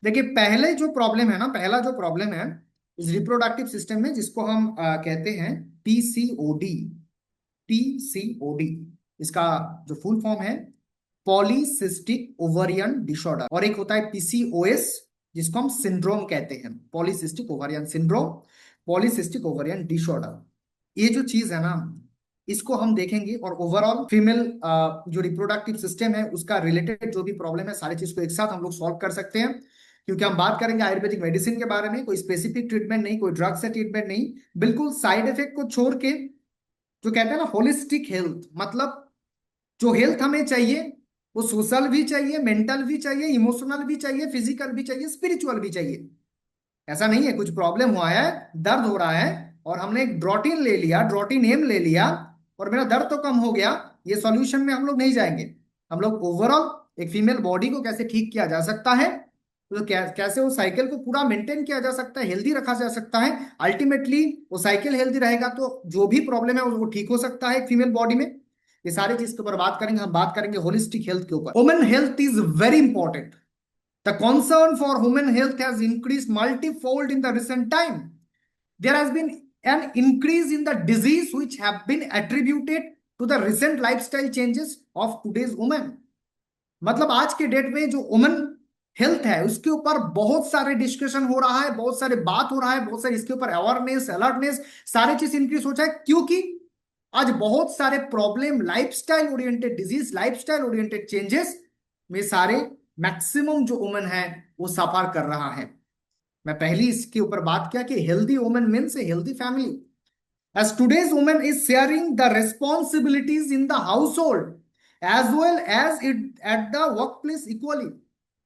देखिए पहले जो प्रॉब्लम है ना, पहला जो प्रॉब्लम है इस रिप्रोडक्टिव सिस्टम में, जिसको हम कहते हैं पीसीओडी। पीसीओडी इसका जो फुल फॉर्म है पॉलीसिस्टिक ओवरियन डिसऑर्डर, और एक होता है पीसीओएस जिसको हम सिंड्रोम कहते हैं, polycystic ovarian syndrome, polycystic ovarian disorder. ये जो चीज है ना, इसको हम देखेंगे, और ओवरऑल फीमेल जो रिप्रोडक्टिव सिस्टम है उसका रिलेटेड जो भी प्रॉब्लम है सारी चीज को एक साथ हम लोग सॉल्व कर सकते हैं। क्योंकि हम बात करेंगे आयुर्वेदिक मेडिसिन के बारे में, कोई स्पेसिफिक ट्रीटमेंट नहीं, कोई ड्रग से ट्रीटमेंट नहीं, बिल्कुल साइड इफेक्ट को छोड़ के जो कहते हैं ना होलिस्टिक हेल्थ, मतलब जो हेल्थ हमें चाहिए वो सोशल भी चाहिए, मेंटल भी चाहिए, इमोशनल भी चाहिए, फिजिकल भी चाहिए, स्पिरिचुअल भी चाहिए। ऐसा नहीं है कुछ प्रॉब्लम हुआ है, दर्द हो रहा है, और हमने एक ड्रोटिन ले लिया, ड्रोटिन एम ले लिया, और मेरा दर्द तो कम हो गया, ये सॉल्यूशन में हम लोग नहीं जाएंगे। हम लोग ओवरऑल एक फीमेल बॉडी को कैसे ठीक किया जा सकता है, तो कैसे वो साइकिल को पूरा मेंटेन किया जा सकता है, हेल्दी रखा जा सकता है, अल्टीमेटली वो साइकिल हेल्दी रहेगा तो जो भी प्रॉब्लम है वो ठीक हो सकता है एक फीमेल बॉडी में। ये सारी चीज के ऊपर बात करेंगे, हम बात करेंगे होलिस्टिक हेल्थ के ऊपर। Women health is very important. The concern for women health has increased multifold in the recent time. There has been an increase in the disease which have been attributed to the recent lifestyle changes of today's women. मतलब आज के date में जो women health है उसके ऊपर बहुत सारे डिस्कशन हो रहा है, बहुत सारे बात हो रहा है, बहुत सारे इसके ऊपर अवेयरनेस, अलर्टनेस, सारे चीज इंक्रीज हो जाए, क्योंकि आज बहुत सारे problem lifestyle oriented disease, lifestyle oriented changes में सारे मैक्सिमम जो वुमेन है वो सफर कर रहा है। मैं पहली इसके ऊपर बात किया कि healthy women means a healthy family, as today's woman is sharing the responsibilities in the household as well as it at the workplace equally।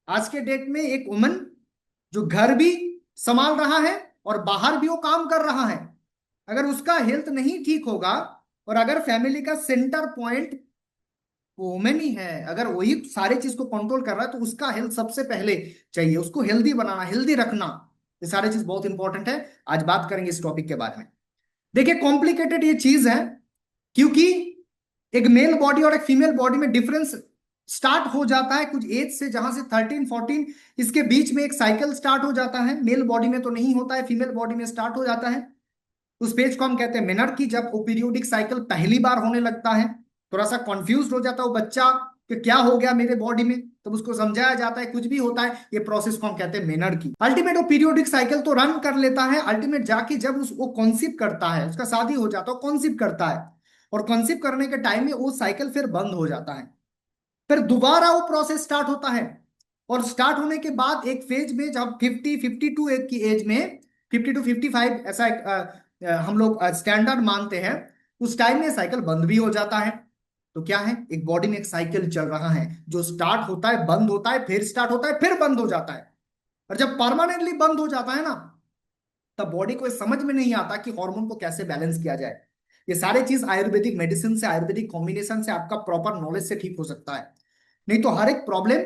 आज के डेट में एक वुमन जो घर भी संभाल रहा है और बाहर भी वो काम कर रहा है, अगर उसका हेल्थ नहीं ठीक होगा, और अगर फैमिली का सेंटर पॉइंट वुमेन ही है, अगर वही सारे चीज को कंट्रोल कर रहा है, तो उसका हेल्थ सबसे पहले चाहिए, उसको हेल्दी बनाना, हेल्दी रखना, ये सारी चीज बहुत इंपॉर्टेंट है। आज बात करेंगे इस टॉपिक के बारे में। देखिए कॉम्प्लिकेटेड ये चीज है, क्योंकि एक मेल बॉडी और एक फीमेल बॉडी में डिफरेंस स्टार्ट हो जाता है कुछ एज से, जहां से 13-14 इसके बीच में एक साइकिल स्टार्ट हो जाता है। मेल बॉडी में तो नहीं होता है, फीमेल बॉडी में स्टार्ट हो जाता है। उस पेज को हम कहते हैं मेनर्की। जब वो पीरियोडिक साइकिल पहली बार होने लगता है, थोड़ा सा कंफ्यूज हो जाता है वो बच्चा कि क्या हो गया मेरे बॉडी में, तब उसको समझाया जाता है, कुछ भी होता है, ये प्रोसेस को हम कहते हैं मेनर्की। अल्टीमेट वो पीरियोडिक साइकिल तो रन कर लेता है, अल्टीमेट जाके जब वो कॉन्सिव करता है, उसका शादी हो जाता है, कॉन्सिव करता है, और कॉन्सिव करने के टाइम में वो साइकिल फिर बंद हो जाता है, फिर दोबारा वो प्रोसेस स्टार्ट होता है। और स्टार्ट होने के बाद एक फेज में जब 50-52 एक की एज में, 50 to 55 ऐसा एक हम लोग स्टैंडर्ड मानते हैं, उस टाइम में साइकिल बंद भी हो जाता है। तो क्या है, एक बॉडी में एक साइकिल चल रहा है जो स्टार्ट होता है, बंद होता है, फिर स्टार्ट होता है, फिर बंद हो जाता है। और जब परमानेंटली बंद हो जाता है ना, तब बॉडी को समझ में नहीं आता कि हार्मोन को कैसे बैलेंस किया जाए। ये सारे चीज आयुर्वेदिक मेडिसिन से, आयुर्वेदिक कॉम्बिनेशन से, आपका प्रॉपर नॉलेज से ठीक हो सकता है। नहीं तो हर एक प्रॉब्लम,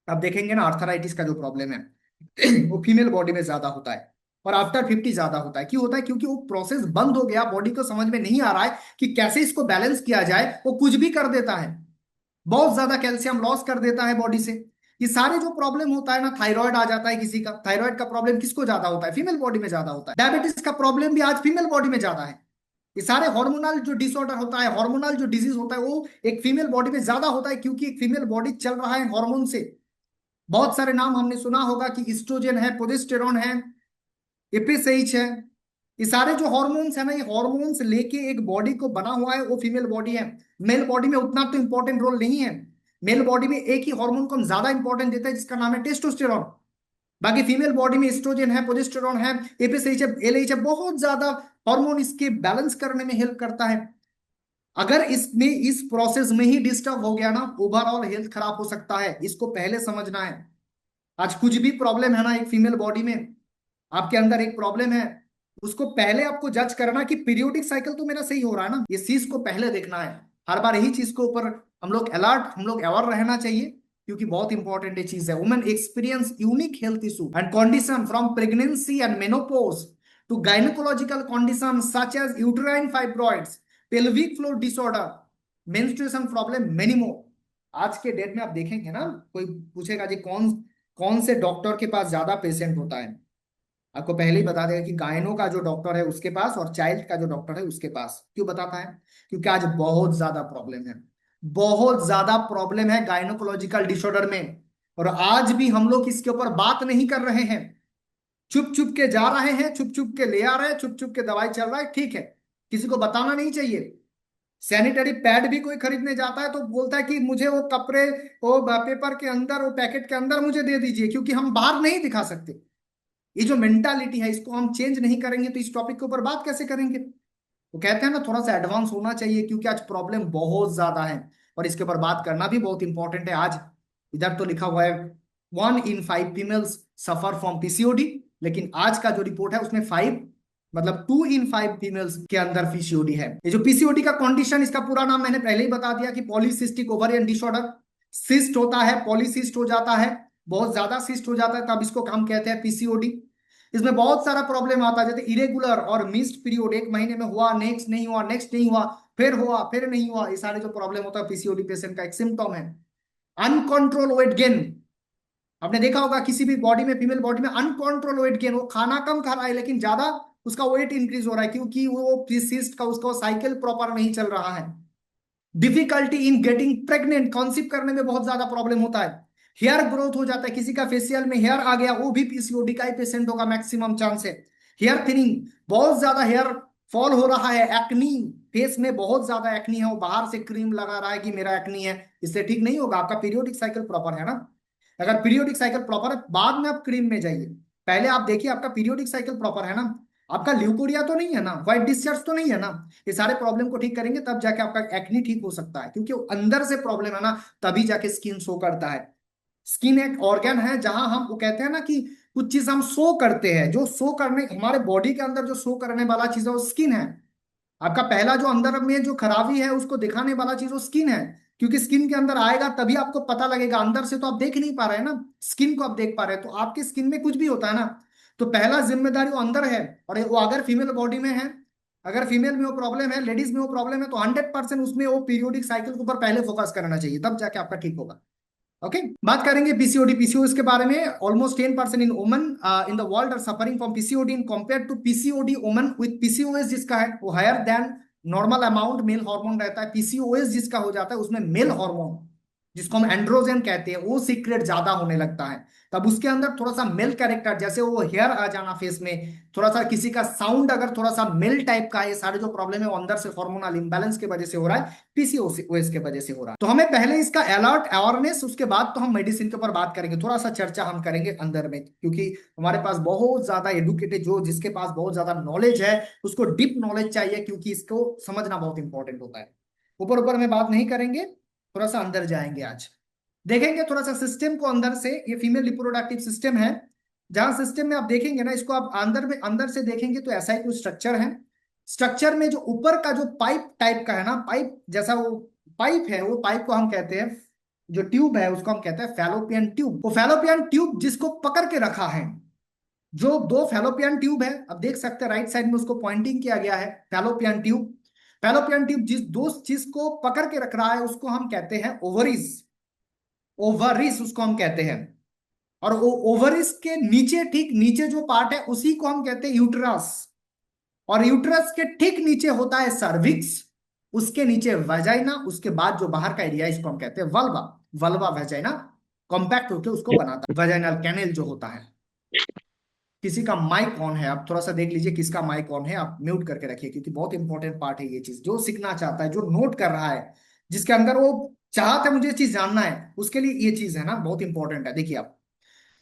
अब देखेंगे ना आर्थराइटिस का जो प्रॉब्लम है वो फीमेल बॉडी में ज्यादा होता है, और आफ्टर 50 ज्यादा होता है। क्यों होता है? क्योंकि वो प्रोसेस बंद हो गया, बॉडी को समझ में नहीं आ रहा है कि कैसे इसको बैलेंस किया जाए, वो कुछ भी कर देता है, बहुत ज्यादा कैल्शियम लॉस कर देता है बॉडी से। ये सारे जो प्रॉब्लम होता है ना, थायराइड आ जाता है किसी का, थायराइड का प्रॉब्लम किसको ज्यादा होता है? फीमेल बॉडी में ज्यादा होता है। डायबिटीज का प्रॉब्लम भी आज फीमेल बॉडी में ज्यादा है। ये सारे हार्मोनल जो डिसऑर्डर होता है, हार्मोनल जो डिजीज होता है, वो एक फीमेल बॉडी में ज्यादा होता है, क्योंकि एक फीमेल बॉडी चल रहा है हार्मोन से। बहुत सारे नाम हमने सुना होगा कि इस्ट्रोजन है, प्रोजेस्टेरॉन है, एपीएसएच है। ये सारे जो हॉर्मोन्स है ना, ये हॉर्मोन्स लेके एक बॉडी को बना हुआ है, वो फीमेल बॉडी है। मेल बॉडी में उतना तो इंपॉर्टेंट रोल नहीं है। मेल बॉडी में एक ही हार्मोन को हम ज्यादा इंपॉर्टेंट देते हैं, जिसका नाम है टेस्टोस्टेरॉन। बाकी फीमेल बॉडी में एस्ट्रोजन है, प्रोजेस्टेरॉन है, एपीएसएच है, एलएच है, बहुत ज्यादा हार्मोन इसके बैलेंस करने में हेल्प करता है। अगर इसमें इस प्रोसेस में ही डिस्टर्ब हो गया ना, ओवरऑल हेल्थ खराब हो सकता है, इसको पहले समझना है। आज कुछ भी प्रॉब्लम है ना एक फीमेल बॉडी में, आपके अंदर एक प्रॉब्लम है, उसको पहले आपको जज करना कि पीरियोडिक साइकिल तो मेरा सही हो रहा है ना, ये चीज को पहले देखना है। हर बार यही चीज के ऊपर हम लोग अलर्ट, हम लोग अवेयर रहना चाहिए, क्योंकि बहुत इंपॉर्टेंट ये चीज है। Women experience unique health issue and condition from pregnancy and menopause to gynaecological condition such as uterine fibroids, pelvic floor disorder, menstruation problem, many more. आज के डेट में आप देखेंगे ना, कोई पूछेगा जी कौन कौन से डॉक्टर के पास ज्यादा पेशेंट होता है? आपको पहले ही बता देगा कि गायनो का जो डॉक्टर है उसके पास और चाइल्ड का जो डॉक्टर है उसके पास। क्यों बताता है? क्योंकि आज बहुत ज्यादा प्रॉब्लम है, बहुत ज्यादा प्रॉब्लम है गायनोकोलॉजिकल डिसऑर्डर में। और आज भी हम लोग इसके ऊपर बात नहीं कर रहे हैं, चुप चुप के जा रहे हैं, चुप चुप के ले आ रहे हैं, चुप चुप के दवाई चल रहा है, ठीक है, किसी को बताना नहीं चाहिए। सैनिटरी पैड भी कोई खरीदने जाता है तो बोलता है कि मुझे वो कपड़े, वो पेपर के अंदर, वो पैकेट के अंदर मुझे दे दीजिए, क्योंकि हम बाहर नहीं दिखा सकते। ये जो मेंटालिटी है इसको हम चेंज नहीं करेंगे तो इस टॉपिक के ऊपर बात कैसे करेंगे? वो कहते हैं ना, थोड़ा सा एडवांस होना चाहिए, क्योंकि आज प्रॉब्लम बहुत ज्यादा है और इसके ऊपर बात करना भी बहुत इंपॉर्टेंट है आज। इधर तो लिखा हुआ है 1 in 5 females suffer from PCOD, लेकिन आज का जो रिपोर्ट है उसमें 5, मतलब 2 in 5 फीमेल्स के अंदर पीसीओडी है। ये जो पीसीओडी का कंडीशन, इसका पूरा नाम मैंने पहले ही बता दिया कि पॉलीसिस्टिक ओवरियन डिसऑर्डर। सिस्ट होता है, पॉलीसिस्ट हो जाता है, बहुत ज्यादा सिस्ट हो जाता है, तब इसको हम कहते हैं पीसीओडी। इसमें बहुत सारा प्रॉब्लम आता है, जैसे इरेगुलर और मिस्ड पीरियड, एक महीने में हुआ, नेक्स्ट नहीं हुआ, नेक्स्ट नहीं हुआ, फिर हुआ, फिर नहीं हुआ, ये सारे जो प्रॉब्लम होता है पीसीओडी पेशेंट का एक सिम्टम है। अनकंट्रोल वेट गेन, आपने देखा होगा किसी भी बॉडी में, फीमेल बॉडी में अनकंट्रोल वेट गेन, वो खाना कम खा रहा है लेकिन ज्यादा उसका वेट इंक्रीज हो रहा है, क्योंकि वो सिस्ट का उसका साइकिल प्रॉपर नहीं चल रहा है। डिफिकल्टी इन गेटिंग प्रेग्नेंट, कॉन्सीव करने में बहुत ज्यादा प्रॉब्लम होता है। हेयर ग्रोथ हो जाता है, किसी का फेशियल में हेयर आ गया, वो भी पीसीओडी का ही पेशेंट होगा, मैक्सिमम चांस है। हेयर थिनिंग, बहुत ज्यादा हेयर फॉल हो रहा है। एक्नी, फेस में बहुत ज्यादा एक्नी है, वो बाहर से क्रीम लगा रहा है कि मेरा एक्नी है, इससे ठीक नहीं होगा। आपका पीरियोडिक साइकिल प्रॉपर है ना? अगर पीरियोडिक साइकिल प्रॉपर है, बाद में आप क्रीम में जाइए, पहले आप देखिए आपका पीरियोडिक साइकिल प्रॉपर है ना, आपका ल्यूकोरिया तो नहीं है ना, व्हाइट डिस्चार्ज तो नहीं है ना। ये सारे प्रॉब्लम को ठीक करेंगे तब जाके आपका एक्नी ठीक हो सकता है, क्योंकि वो अंदर से प्रॉब्लम है ना, तभी जाके स्किन शो करता है। स्किन एक ऑर्गन है जहां हम, वो कहते हैं ना कि कुछ चीज हम शो करते हैं, जो शो करने, हमारे बॉडी के अंदर जो शो करने वाला चीज है वो स्किन है। आपका पहला जो अंदर में जो खराबी है उसको दिखाने वाला चीज वो स्किन है, क्योंकि स्किन के अंदर आएगा तभी आपको पता लगेगा। अंदर से तो आप देख नहीं पा रहे हैं ना, स्किन को आप देख पा रहे हैं, तो आपकी स्किन में कुछ भी होता है ना, तो पहला जिम्मेदारी वो अंदर है। और वो अगर फीमेल बॉडी में है, अगर फीमेल में वो प्रॉब्लम है, लेडीज में वो प्रॉब्लम है, तो 100% उसमें वो पीरियोडिक साइकिल के ऊपर पहले फोकस करना चाहिए, तब जाके आपका ठीक होगा। ओके, बात करेंगे पीसीओडी, पीसीओएस के बारे में। Almost 10% in women in the world are suffering from PCOD in compare to PCOD. Women with PCOS जिसका है वो higher than normal amount male hormone रहता है। पीसीओएस जिसका हो जाता है उसमें मेल हार्मोन, जिसको हम एंड्रोजन कहते हैं, वो सीक्रेट ज्यादा होने लगता है। तब उसके अंदर थोड़ा सा मेल कैरेक्टर, जैसे वो हेयर आ जाना फेस में, थोड़ा सा किसी का साउंड अगर थोड़ा सा मेल टाइप का है, ये सारे जो प्रॉब्लम है वो अंदर से हार्मोनल इंबैलेंस की वजह से हो रहा है, पीसीओएस के वजह से हो रहा है। तो हमें पहले इसका अलर्ट अवेयरनेस, उसके बाद तो हम मेडिसिन के ऊपर बात करेंगे, थोड़ा सा चर्चा हम करेंगे अंदर में, क्योंकि हमारे पास बहुत ज्यादा एडुकेटेड, जो जिसके पास बहुत ज्यादा नॉलेज है उसको डीप नॉलेज चाहिए, क्योंकि इसको समझना बहुत इंपॉर्टेंट होता है। ऊपर ऊपर में बात नहीं करेंगे, थोड़ा सा अंदर जाएंगे आज, देखेंगे थोड़ा सा सिस्टम को अंदर से। ये फीमेल रिप्रोडक्टिव सिस्टम है, जहां सिस्टम में आप देखेंगे ना, इसको आप अंदर में, अंदर से देखेंगे तो ऐसा ही कुछ स्ट्रक्चर है। स्ट्रक्चर में जो ऊपर का जो पाइप टाइप का है ना, पाइप जैसा वो पाइप है, वो पाइप को हम कहते हैं, जो ट्यूब है उसको हम कहते हैं फैलोपियन ट्यूब। वो फैलोपियन ट्यूब जिसको पकड़ के रखा है, जो दो फैलोपियन ट्यूब है, अब देख सकते हैं राइट साइड में उसको पॉइंटिंग किया गया है, फैलोपियन ट्यूब। फैलोपियन ट्यूब जिस दो चीज को पकड़ के रख रहा है उसको हम कहते हैं ओवरीज। ओवरिस उसको हम कहते हैं। और वो ओवरिस के नीचे, ठीक नीचे जो पार्ट है उसी को हम कहते हैं यूट्रस। और यूट्रस के ठीक नीचे होता है सर्विक्स, उसके नीचे वेजाइना, उसके बाद जो बाहर का एरिया इसको हम कहते हैं वल्वा। वल्वा वेजाइना कॉम्पैक्ट होकर उसको बनाता है, वेजाइनल कैनेल जो होता है। किसी का माइक ऑन है, आप थोड़ा सा देख लीजिए किसका माइक ऑन है, आप म्यूट करके रखिए, क्योंकि बहुत इंपॉर्टेंट पार्ट है ये चीज। जो सीखना चाहता है, जो नोट कर रहा है, जिसके अंदर वो चाहता है मुझे ये चीज जानना है, उसके लिए ये चीज है ना बहुत इंपॉर्टेंट है। देखिए आप,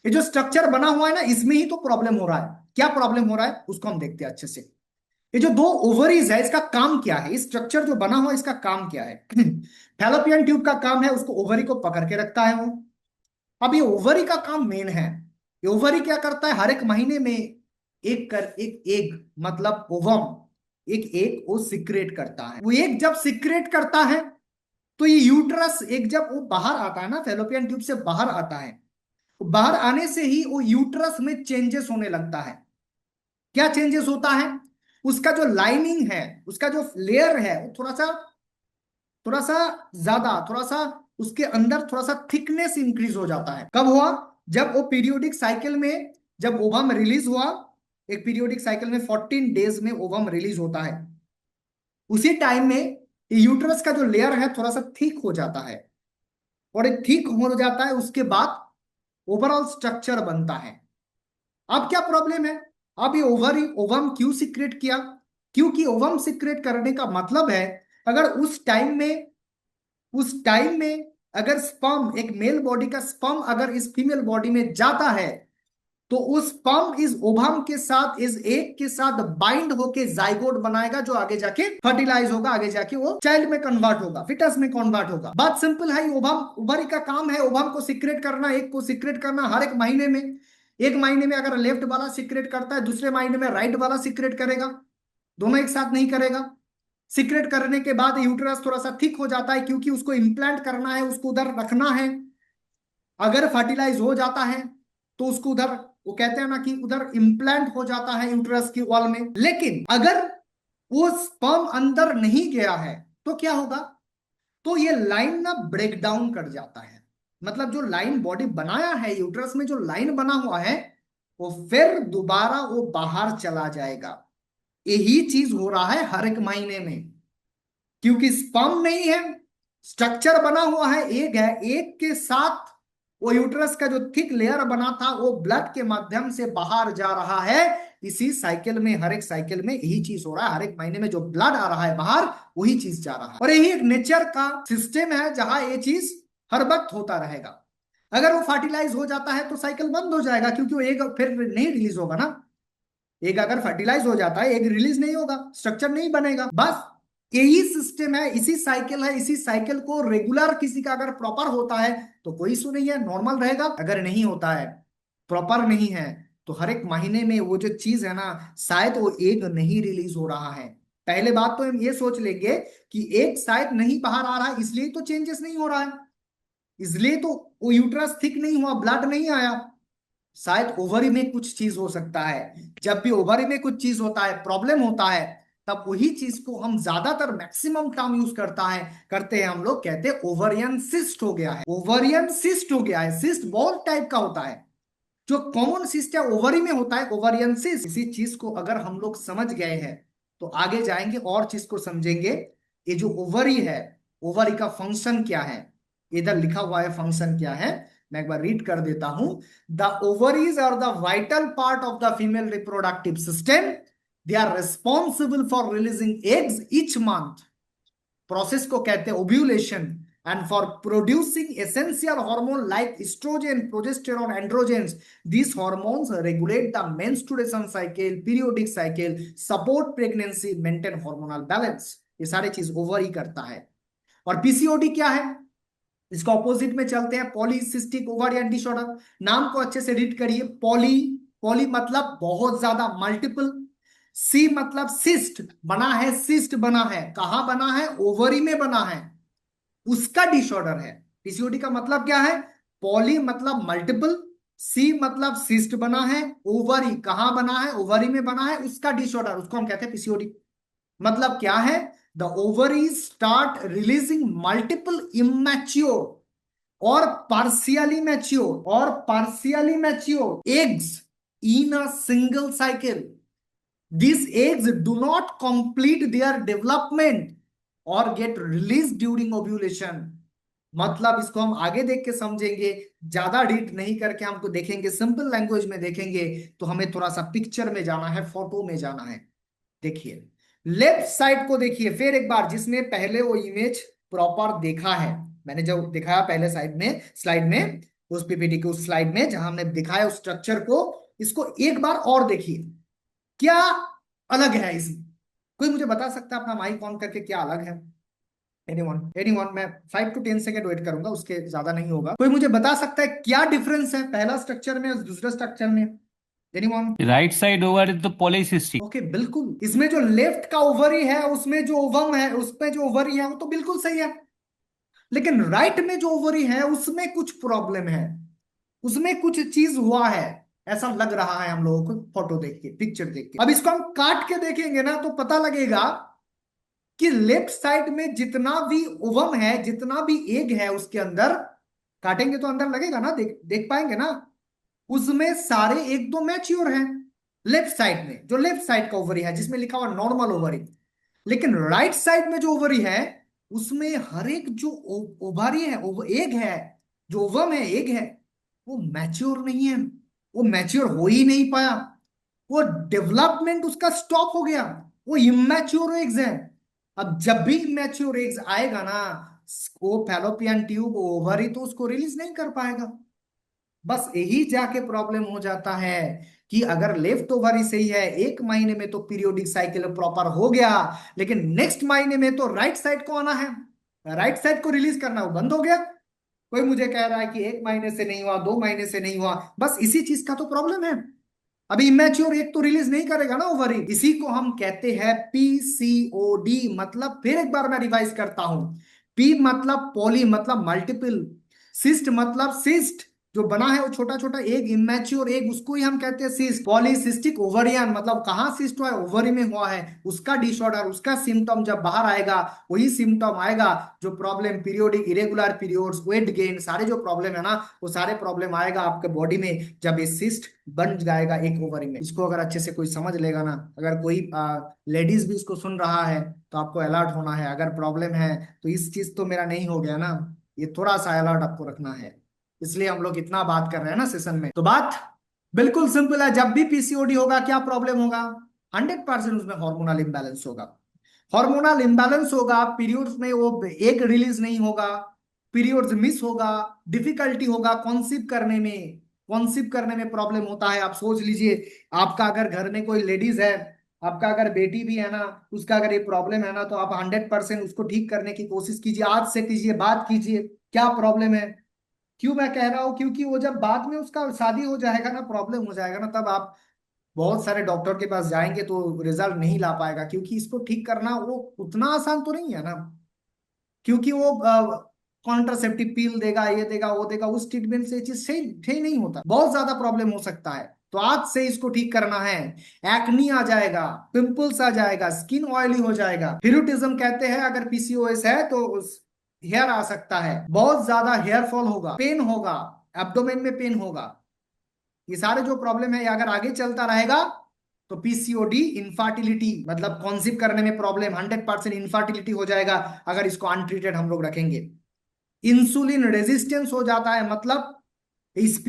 ये जो स्ट्रक्चर बना हुआ है ना, इसमें ही तो प्रॉब्लम हो रहा है। क्या प्रॉब्लम हो रहा है उसको हम देखते हैं अच्छे से। ये जो दो ओवरीज है, इसका काम क्या है? इस स्ट्रक्चर जो बना हुआ है इसका काम क्या है? फैलोपियन ट्यूब का काम है उसको, ओवरी को पकड़ के रखता है वो। अब ये ओवरी का काम मेन है। ये ओवरी क्या करता है, हर एक महीने में एक एग, मतलब ओवम, एक एग वो सिक्रेट करता है। वो एक जब सिक्रेट करता है तो ये यूट्रस, एक जब वो बाहर आता है ना, फैलोपियन ट्यूब से बाहर आता है, बाहर आने से ही वो यूट्रस में चेंजेस होने लगता है। क्या चेंजेस होता है? उसका जो लाइनिंग है, उसका जो लेयर है, वो थोड़ा सा ज्यादा, थोड़ा सा उसके अंदर थोड़ा सा थिकनेस इंक्रीज हो जाता है। कब हुआ? जब वो पीरियोडिक साइकिल में जब ओवम रिलीज हुआ, एक पीरियोडिक साइकिल में 14 डेज में ओवम रिलीज होता है, उसी टाइम में यूट्रस का जो लेयर है थोड़ा सा थिक हो जाता है, और एक थिक हो जाता है, उसके बाद ओवरऑल स्ट्रक्चर बनता है। अब क्या प्रॉब्लम है? अब ये ओवम क्यों सीक्रेट किया? क्योंकि ओवम सीक्रेट करने का मतलब है, अगर उस टाइम में अगर स्पर्म, एक मेल बॉडी का स्पर्म अगर इस फीमेल बॉडी में जाता है, तो उस स्पर्म इस ओवम के साथ, इस एग के साथ बाइंड होके जाइगोट बनाएगा, जो आगे जाके फर्टिलाइज होगा, आगे जाके वो चाइल्ड में कन्वर्ट होगा, फिटस में कन्वर्ट होगा। बात सिंपल है। ओवम, ओवरी का काम है ओवम को सीक्रेट करना, एग को सीक्रेट करना हर एक महीने में। एक महीने में अगर लेफ्ट वाला सीक्रेट करता है, दूसरे महीने में राइट वाला सीक्रेट करेगा, दोनों एक साथ नहीं करेगा। सीक्रेट करने के बाद यूट्रस थोड़ा सा थिक हो जाता है, क्योंकि उसको इम्प्लांट करना है, उसको उधर रखना है। अगर फर्टिलाइज हो जाता है तो उसको उधर, वो कहते हैं ना कि उधर इम्प्लांट हो जाता है यूट्रस की वॉल में। लेकिन अगर वो स्पर्म अंदर नहीं गया है तो क्या होगा? तो ये लाइन ना ब्रेक डाउन कर जाता है। मतलब जो लाइन बॉडी बनाया है, यूट्रस में जो लाइन बना हुआ है, वो फिर दोबारा वो बाहर चला जाएगा। यही चीज हो रहा है हर एक महीने में, क्योंकि स्पर्म नहीं है, स्ट्रक्चर बना हुआ है, एग है, एग के साथ वो यूट्रस का जो थिक लेयर बना था वो ब्लड के माध्यम से बाहर जा रहा है। इसी साइकिल में, हर एक साइकिल में यही चीज हो रहा है। हर एक महीने में जो ब्लड आ रहा है बाहर, वही चीज जा रहा है, और यही एक नेचर का सिस्टम है जहां ये चीज हर वक्त होता रहेगा। अगर वो फर्टिलाइज हो जाता है तो साइकिल बंद हो जाएगा, क्योंकि वो एग फिर नहीं रिलीज होगा ना। एक अगर फर्टिलाइज हो जाता है, एक रिलीज नहीं होगा, स्ट्रक्चर नहीं बनेगा। बस यही सिस्टम है, इसी साइकिल है। इसी साइकिल को रेगुलर किसी का अगर प्रॉपर होता है तो कोई इशू नहीं है, नॉर्मल रहेगा। अगर नहीं होता है, प्रॉपर नहीं है, तो हर एक महीने में वो जो चीज है ना, शायद वो एग नहीं रिलीज हो रहा है। पहले बात तो हम ये सोच लेंगे कि एग शायद नहीं बाहर आ रहा है, इसलिए तो चेंजेस नहीं हो रहा है, इसलिए तो वो यूट्रस थिक नहीं हुआ, ब्लड नहीं आया। शायद ओवरी में कुछ चीज हो सकता है। जब भी ओवरी में कुछ चीज होता है, प्रॉब्लम होता है, तब वही चीज को हम ज्यादातर मैक्सिमम टर्म यूज करते हैं हम लोग, कहते हैं ओवरियन सिस्ट हो गया है, ओवरियन सिस्ट हो गया है। सिस्ट बॉल टाइप का होता है, जो कॉमन सिस्ट है ओवरी में होता है, ओवरियन सिस्ट। इसी चीज को अगर हम लोग समझ गए हैं तो आगे जाएंगे और चीज को समझेंगे। ये जो ओवरी है, ओवरी का फंक्शन क्या है, इधर लिखा हुआ है फंक्शन क्या है, मैं एक बार रीड कर देता हूं। The ovaries are the vital part of the female reproductive system. They are responsible for releasing eggs each month. Process को कहते हैं ovulation, and for producing essential hormone like oestrogen, progesterone, androgens. these hormones regulate the menstruation cycle, periodic cycle, support pregnancy, maintain hormonal balance। ये सारे चीज over ही करता है। और PCOD क्या है? इसका ऑपोजिट में चलते हैं, पॉलीसिस्टिक ओवरियन डिसऑर्डर। नाम को अच्छे से रीड करिए। पॉली, पॉली मतलब बहुत ज्यादा, मल्टीपल। सी मतलब सिस्ट बना है, सिस्ट बना है, कहां बना है? ओवरी में बना है, उसका डिसऑर्डर है। पीसीओडी का मतलब क्या है? पॉली मतलब मल्टीपल, सी मतलब सिस्ट बना है, ओवरी कहां बना है? ओवरी में बना है, उसका डिसऑर्डर, उसको हम कहते हैं पीसीओडी। मतलब क्या है? The ovaries start releasing multiple immature और partially mature eggs in a single cycle. These eggs do not complete their development or get released during ovulation। मतलब इसको हम आगे देख के समझेंगे, ज्यादा डीट नहीं करके हमको देखेंगे, सिंपल लैंग्वेज में देखेंगे। तो हमें थोड़ा सा पिक्चर में जाना है, फोटो में जाना है। देखिए लेफ्ट साइड को देखिए फिर एक बार, जिसने पहले वो इमेज प्रॉपर देखा है, मैंने जो दिखाया पहले स्लाइड में उस पीपीटी के उस स्लाइड में जहां हमने दिखाया उस स्ट्रक्चर को, इसको एक बार और देखिए। क्या अलग है इसमें? कोई मुझे बता सकता है अपना माइक ऑन करके क्या अलग है? एनीवन, मैं 5 to 10 सेकेंड वेट करूंगा, उसके ज्यादा नहीं होगा। कोई मुझे बता सकता है क्या डिफरेंस है पहला स्ट्रक्चर में और दूसरे स्ट्रक्चर में? Anyone? Right side over is the polycystic. Okay, बिल्कुल। इसमें जो लेफ्ट का ओवरी है, उसमें जो ओवम है, उसमें जो ओवरी है, वो तो बिल्कुल सही है। लेकिन राइट में जो ओवरी है उसमें कुछ प्रॉब्लम है, उसमें कुछ चीज हुआ है, ऐसा लग रहा है हम लोगों को फोटो देख के, पिक्चर देख के। अब इसको हम काट के देखेंगे ना तो पता लगेगा कि लेफ्ट साइड में जितना भी ओवम है, जितना भी एग है उसके अंदर, काटेंगे तो अंदर लगेगा ना, देख देख पाएंगे ना। उसमें सारे एक दो मैच्योर हैं लेफ्ट साइड में, जो लेफ्ट साइड का ओवरी है जिसमें लिखा हुआ नॉर्मल ओवरी। लेकिन राइट साइड में जो ओवरी है उसमें हर एक जो ओवरी है, एग है, जो ओवम है, एग है, वो मैच्योर नहीं है, वो मैच्योर हो ही नहीं पाया, वो डेवलपमेंट उसका स्टॉप हो गया, वो इमेच्योर एग्स है। अब जब भी इमेच्योर एग्स आएगा ना, वो फैलोपियन ट्यूब ओवरी तो उसको रिलीज नहीं कर पाएगा। बस यही जाके प्रॉब्लम हो जाता है कि अगर लेफ्ट ओवरी सही है, एक महीने में तो पीरियोडिक साइकिल प्रॉपर हो गया, लेकिन नेक्स्ट महीने में तो राइट साइड को आना है, राइट साइड को रिलीज करना वो बंद हो गया। कोई मुझे कह रहा है कि एक महीने से नहीं हुआ, 2 महीने से नहीं हुआ, बस इसी चीज का तो प्रॉब्लम है। अभी इमेच्योर एक तो रिलीज नहीं करेगा ना ओवरी, इसी को हम कहते हैं पीसीओडी। मतलब फिर एक बार मैं रिवाइज करता हूं, पी मतलब पॉली मतलब मल्टीपल, सिस्ट मतलब सिस्ट, जो बना है वो छोटा छोटा एग, इमेच्योर एग, उसको ही हम कहते हैं सिस्ट। पॉलीसिस्टिक ओवरियन मतलब कहाँ सिस्ट हुआ है, ओवरी में हुआ है, उसका डिसऑर्डर, उसका सिम्टम जब बाहर आएगा वही सिम्टम आएगा जो problem, periodic irregular periods, weight gain, सारे जो प्रॉब्लम है ना, वो सारे प्रॉब्लम आएगा आपके बॉडी में जब ये सिस्ट बन जाएगा एक ओवरी में। इसको अगर अच्छे से कोई समझ लेगा ना, अगर कोई लेडीज भी इसको सुन रहा है तो आपको अलर्ट होना है, अगर प्रॉब्लम है तो इस चीज तो मेरा नहीं हो गया ना, ये थोड़ा सा अलर्ट आपको रखना है। इसलिए हम लोग इतना बात कर रहे हैं ना सेशन में। तो बात बिल्कुल सिंपल है, जब भी पीसीओडी होगा क्या प्रॉब्लम होगा, 100% उसमें हार्मोनल इम्बैलेंस होगा। हार्मोनल इम्बैलेंस होगा, पीरियड्स में वो एक रिलीज नहीं होगा, पीरियड्स मिस होगा, डिफिकल्टी होगा कॉन्सीव करने में, कॉन्सीव करने में प्रॉब्लम होता है। आप सोच लीजिए, आपका अगर घर में कोई लेडीज है, आपका अगर बेटी भी है ना, उसका अगर ये प्रॉब्लम है ना, तो आप 100% उसको ठीक करने की कोशिश कीजिए, आज से कीजिए, बात कीजिए क्या प्रॉब्लम है। क्यों मैं कह रहा हूँ, क्योंकि वो जब बाद में उसका शादी हो जाएगा ना, प्रॉब्लम हो जाएगा ना, तब आप बहुत सारे डॉक्टर के पास जाएंगे तो रिजल्ट नहीं ला पाएगा, क्योंकि इसको ठीक करना वो उतना आसान तो नहीं है ना। क्योंकि वो कॉन्ट्रासेप्टिव पिल देगा, ये देगा, वो देगा, उस ट्रीटमेंट से ये चीज सही सही नहीं होता, बहुत ज्यादा प्रॉब्लम हो सकता है। तो आज से इसको ठीक करना है। एक्नी आ जाएगा, पिंपल्स आ जाएगा, स्किन ऑयली हो जाएगा, हिरुटिज्म कहते हैं, अगर पीसीओएस है तो उस हेयर आ सकता है, बहुत ज्यादा हेयर फॉल होगा, पेन होगा, एब्डोमेन में पेन होगा, ये सारे जो प्रॉब्लम है ये अगर आगे चलता रहेगा तो पीसीओडी, इंफर्टिलिटी मतलब कॉन्सीव करने में प्रॉब्लम, 100% इंफर्टिलिटी हो जाएगा अगर इसको अनट्रीटेड हम लोग रखेंगे। इंसुलिन रेजिस्टेंस हो जाता है, मतलब इस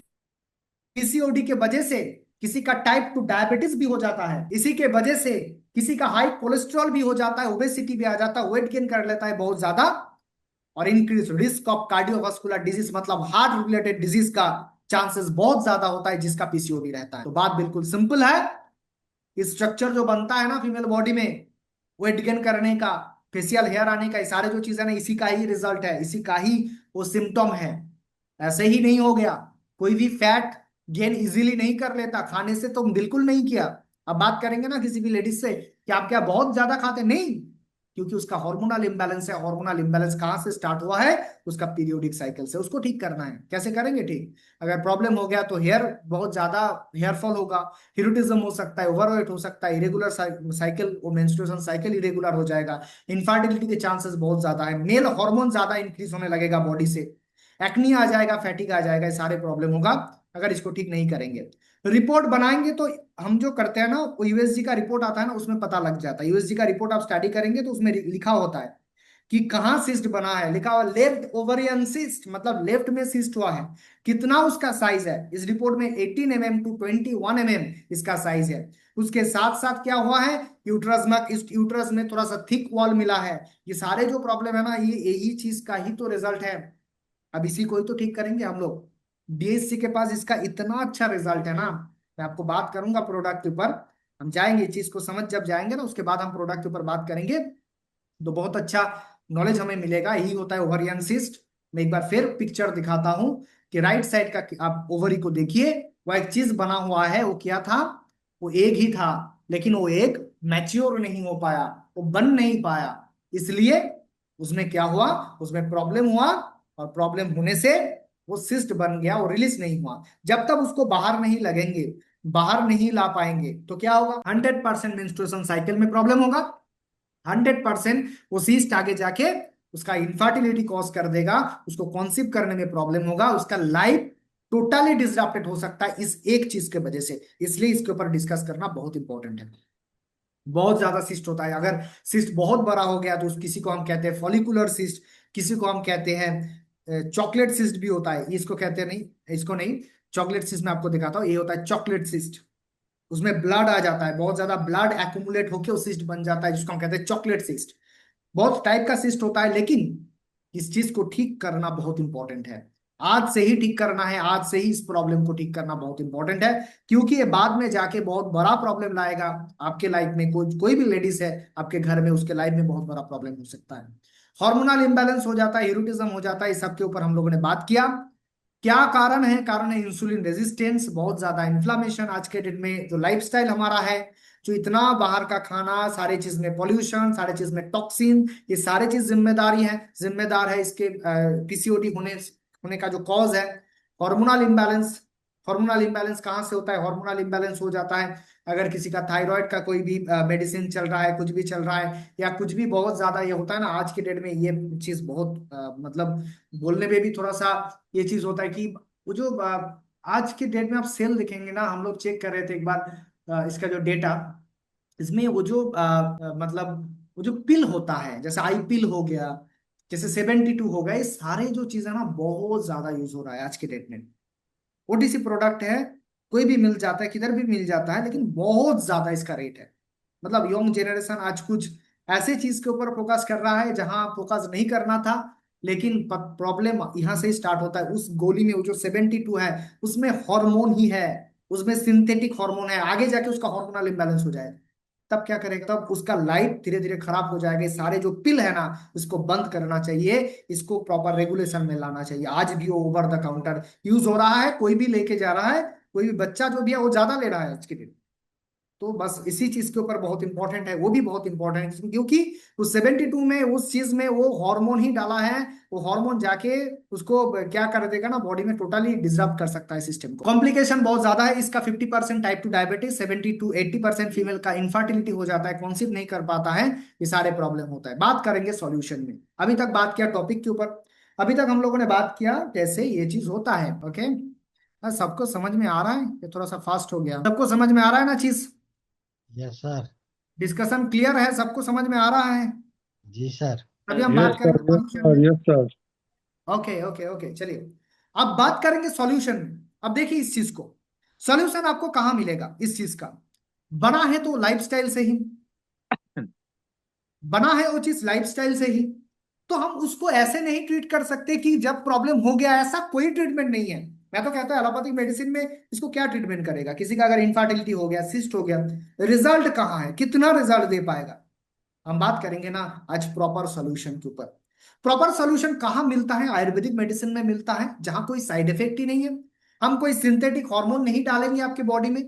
पीसीओडी के वजह से किसी का टाइप 2 डायबिटीज भी हो जाता है, इसी के वजह से किसी का हाई कोलेस्ट्रॉल भी हो जाता है, ओबेसिटी भी आ जाता है, वेट गेन कर लेता है बहुत ज्यादा, और increase risk of cardiovascular disease मतलब हार्ट रिलेटेड डिजीज का चांसेस बहुत ज्यादा होता है जिसका पीसीओडी रहता है। तो बात बिल्कुल सिंपल है, स्ट्रक्चर जो बनता है ना फीमेल बॉडी में, वेट गेन करने का, फेशियल हेयर आने का, ये सारे जो चीजें ना, इसी का ही रिजल्ट है, इसी का ही वो सिम्टम है। ऐसे ही नहीं हो गया, कोई भी फैट गेन इजीली नहीं कर लेता खाने से, तो बिल्कुल नहीं किया। अब बात करेंगे ना किसी भी लेडीज से कि आप क्या बहुत ज्यादा खाते, नहीं, क्योंकि उसका हार्मोनल इंबैलेंस है। हार्मोनल इंबैलेंस कहाँ से स्टार्ट हुआ है, उसका पीरियोडिक साइकिल से, उसको ठीक करना है। कैसे करेंगे ठीक, अगर प्रॉब्लम हो गया तो हेयर बहुत ज्यादा हेयर फॉल होगा, हिरुटिज्म हो सकता है, ओवरवेट हो सकता है, इरेगुलर साइकिल, वो मेंस्ट्रुएशन साइकिल इरेगुलर हो जाएगा, इनफर्टिलिटी के चांसेस बहुत ज्यादा है, मेल हार्मोन ज्यादा इंक्रीज होने लगेगा बॉडी से, एक्नी आ जाएगा, फैटिक आ जाएगा, ये सारे प्रॉब्लम होगा अगर इसको ठीक नहीं करेंगे। रिपोर्ट बनाएंगे तो हम जो करते हैं ना, वो यूएसजी का रिपोर्ट आता है ना, उसमें पता लग जाता है। यूएसजी का रिपोर्ट आप स्टडी करेंगे तो उसमें लिखा होता है कि कहाँ सिस्ट बना है, लिखा हुआ लेफ्ट ओवरियन सिस्ट, मतलब लेफ्ट में सिस्ट हुआ है, कितना उसका साइज है। इस रिपोर्ट में 18 mm to 21 mm इसका साइज है। उसके साथ साथ क्या हुआ है, यूट्रस में, इस यूट्रस में थोड़ा सा थिक वॉल मिला है। ये सारे जो प्रॉब्लम है ना, ये यही चीज का ही तो रिजल्ट है। अब इसी को ही तो ठीक करेंगे हम लोग। डीएससी के पास इसका इतना अच्छा रिजल्ट है ना, मैं आपको बात करूंगा प्रोडक्ट के ऊपर, हम जाएंगे इस चीज को समझ, जब जाएंगे ना उसके बाद हम प्रोडक्ट के ऊपर बात करेंगे, तो बहुत अच्छा नॉलेज हमें मिलेगा। यही होता है ओवरियन सिस्ट। मैं एक बार फिर पिक्चर दिखाता हूं कि राइट साइड का आप ओवरी को देखिए, वो एक चीज बना हुआ है, वो क्या था, वो एग ही था, लेकिन वो एग मैच्योर नहीं हो पाया, वो बन नहीं पाया, इसलिए उसमें क्या हुआ, उसमें प्रॉब्लम हुआ, और प्रॉब्लम होने से वो सिस्ट बन गया, वो रिलीज नहीं हुआ। जब तक उसको बाहर नहीं लगेंगे, बाहर नहीं ला पाएंगे, तो क्या होगा, 100% मेंस्ट्रुएशन साइकिल में प्रॉब्लम होगा, 100% वो सीस्ट आगे जाके उसका इनफर्टिलिटी कॉज कर देगा, उसको कॉन्सीव करने में प्रॉब्लम होगा, उसका लाइफ टोटली डिसरप्टेड हो सकता है इस एक चीज के वजह से। इसलिए इसके ऊपर डिस्कस करना बहुत इंपॉर्टेंट है। बहुत ज्यादा सिस्ट होता है, अगर सिस्ट बहुत बड़ा हो गया तो किसी को हम कहते हैं फॉलिकुलर सिस्ट, किसी को हम कहते हैं चॉकलेट सिस्ट भी होता है, इसको कहते हैं नहीं, इसको नहीं। चॉकलेट सिस्ट मैं आपको दिखाता हूँ, ये होता है चॉकलेट सिस्ट। उसमें ब्लड आ जाता है, बहुत ज्यादा ब्लड एक्यूमुलेट होकर वो सिस्ट बन जाता है, जिसको हम कहते हैं चॉकलेट सिस्ट। बहुत टाइप का सिस्ट होता है, लेकिन इस चीज को ठीक करना बहुत इंपॉर्टेंट है। आज से ही ठीक करना है, आज से ही इस प्रॉब्लम को ठीक करना बहुत इंपॉर्टेंट है, क्योंकि ये बाद में जाके बहुत बड़ा प्रॉब्लम लाएगा आपके लाइफ में। कोई भी लेडीज है आपके घर में, उसके लाइफ में बहुत बड़ा प्रॉब्लम हो सकता है। हार्मोनल इंबैलेंस हो जाता है, हिरूटिज्म हो जाता है, इस सब के ऊपर हम लोगों ने बात किया। क्या कारण है? कारण है इंसुलिन रेजिस्टेंस, बहुत ज्यादा इन्फ्लामेशन आज के डेट में, जो लाइफस्टाइल हमारा है, जो इतना बाहर का खाना, सारे चीज में पॉल्यूशन, सारे चीज में टॉक्सिन, ये सारे चीज जिम्मेदार है इसके पीसीओडी होने होने का जो कॉज है। Hormonal imbalance. हार्मोनल इम्बैलेंस कहाँ से होता है? हार्मोनल इम्बैलेंस हो जाता है अगर किसी का थायराइड का कोई भी मेडिसिन चल रहा है, कुछ भी चल रहा है, या कुछ भी बहुत ज्यादा ये होता है ना आज के डेट में, ये चीज बहुत मतलब बोलने में भी थोड़ा सा ये चीज होता है कि वो जो आज के डेट में आप सेल देखेंगे ना, हम लोग चेक कर रहे थे एक बार इसका जो डेटा, इसमें वो जो मतलब वो जो पिल होता है, जैसे आई पिल हो गया, जैसे 72 हो गया, ये सारे जो चीज है ना बहुत ज्यादा यूज हो रहा है आज के डेट में। ओटीसी प्रोडक्ट है, कोई भी मिल जाता है, किधर भी मिल जाता है, लेकिन बहुत ज्यादा इसका रेट है। मतलब यंग जनरेशन आज कुछ ऐसे चीज के ऊपर फोकस कर रहा है जहां फोकस नहीं करना था, लेकिन प्रॉब्लम यहाँ से ही स्टार्ट होता है। उस गोली में वो जो 72 है, उसमें हार्मोन ही है, उसमें सिंथेटिक हार्मोन है, आगे जाके उसका हार्मोनल इम्बैलेंस हो जाए, तब क्या करेगा? तब उसका लाइफ धीरे धीरे खराब हो जाएगा। ये सारे जो पिल है ना, इसको बंद करना चाहिए, इसको प्रॉपर रेगुलेशन में लाना चाहिए। आज भी वो ओवर द काउंटर यूज हो रहा है, कोई भी लेके जा रहा है, कोई भी बच्चा जो भी है वो ज्यादा ले रहा है आज के दिन। तो बस इसी चीज के ऊपर बहुत इंपॉर्टेंट है, वो भी बहुत इंपॉर्टेंट है, क्योंकि उस 72 में उस चीज में वो हार्मोन ही डाला है। वो हार्मोन जाके उसको क्या कर देगा ना, बॉडी में टोटली डिसरप्ट कर सकता है सिस्टम को। कॉम्प्लिकेशन बहुत ज्यादा है इसका, 50% टाइप 2 डायबिटीज, 70 to 80% फीमेल का इनफर्टिलिटी हो जाता है, कॉन्सीव नहीं कर पाता है, ये सारे प्रॉब्लम होता है। बात करेंगे सॉल्यूशन में। अभी तक बात किया टॉपिक के ऊपर, अभी तक हम लोगों ने बात किया कैसे ये चीज होता है। ओके, सबको समझ में आ रहा है? ये थोड़ा सा फास्ट हो गया, सबको समझ में आ रहा है ना चीज? Yes sir. डिस्कशन क्लियर है, सबको समझ में आ रहा है? जी सर। अभी हम यस बात सर, करेंगे यस सॉल्यूशन सर, में। Yes sir. Okay okay okay, चलिए अब बात करेंगे सॉल्यूशन में। अब देखिए इस चीज को, सॉल्यूशन आपको कहाँ मिलेगा इस चीज का? बना है तो लाइफस्टाइल से ही, बना है वो चीज लाइफस्टाइल से ही। तो हम उसको ऐसे नहीं ट्रीट कर सकते कि जब प्रॉब्लम हो गया, ऐसा कोई ट्रीटमेंट नहीं है। मैं तो कहता हूं एलोपैथिक मेडिसिन में इसको क्या ट्रीटमेंट करेगा? किसी का अगर इनफर्टिलिटी हो गया, सिस्ट हो गया, रिजल्ट कहाँ है, कितना रिजल्ट दे पाएगा? हम बात करेंगे ना आज प्रॉपर सॉल्यूशन के ऊपर। प्रॉपर सॉल्यूशन कहाँ मिलता है? आयुर्वेदिक मेडिसिन में मिलता है, जहां कोई साइड इफेक्ट ही नहीं है। हम कोई सिंथेटिक हार्मोन नहीं डालेंगे आपके बॉडी में,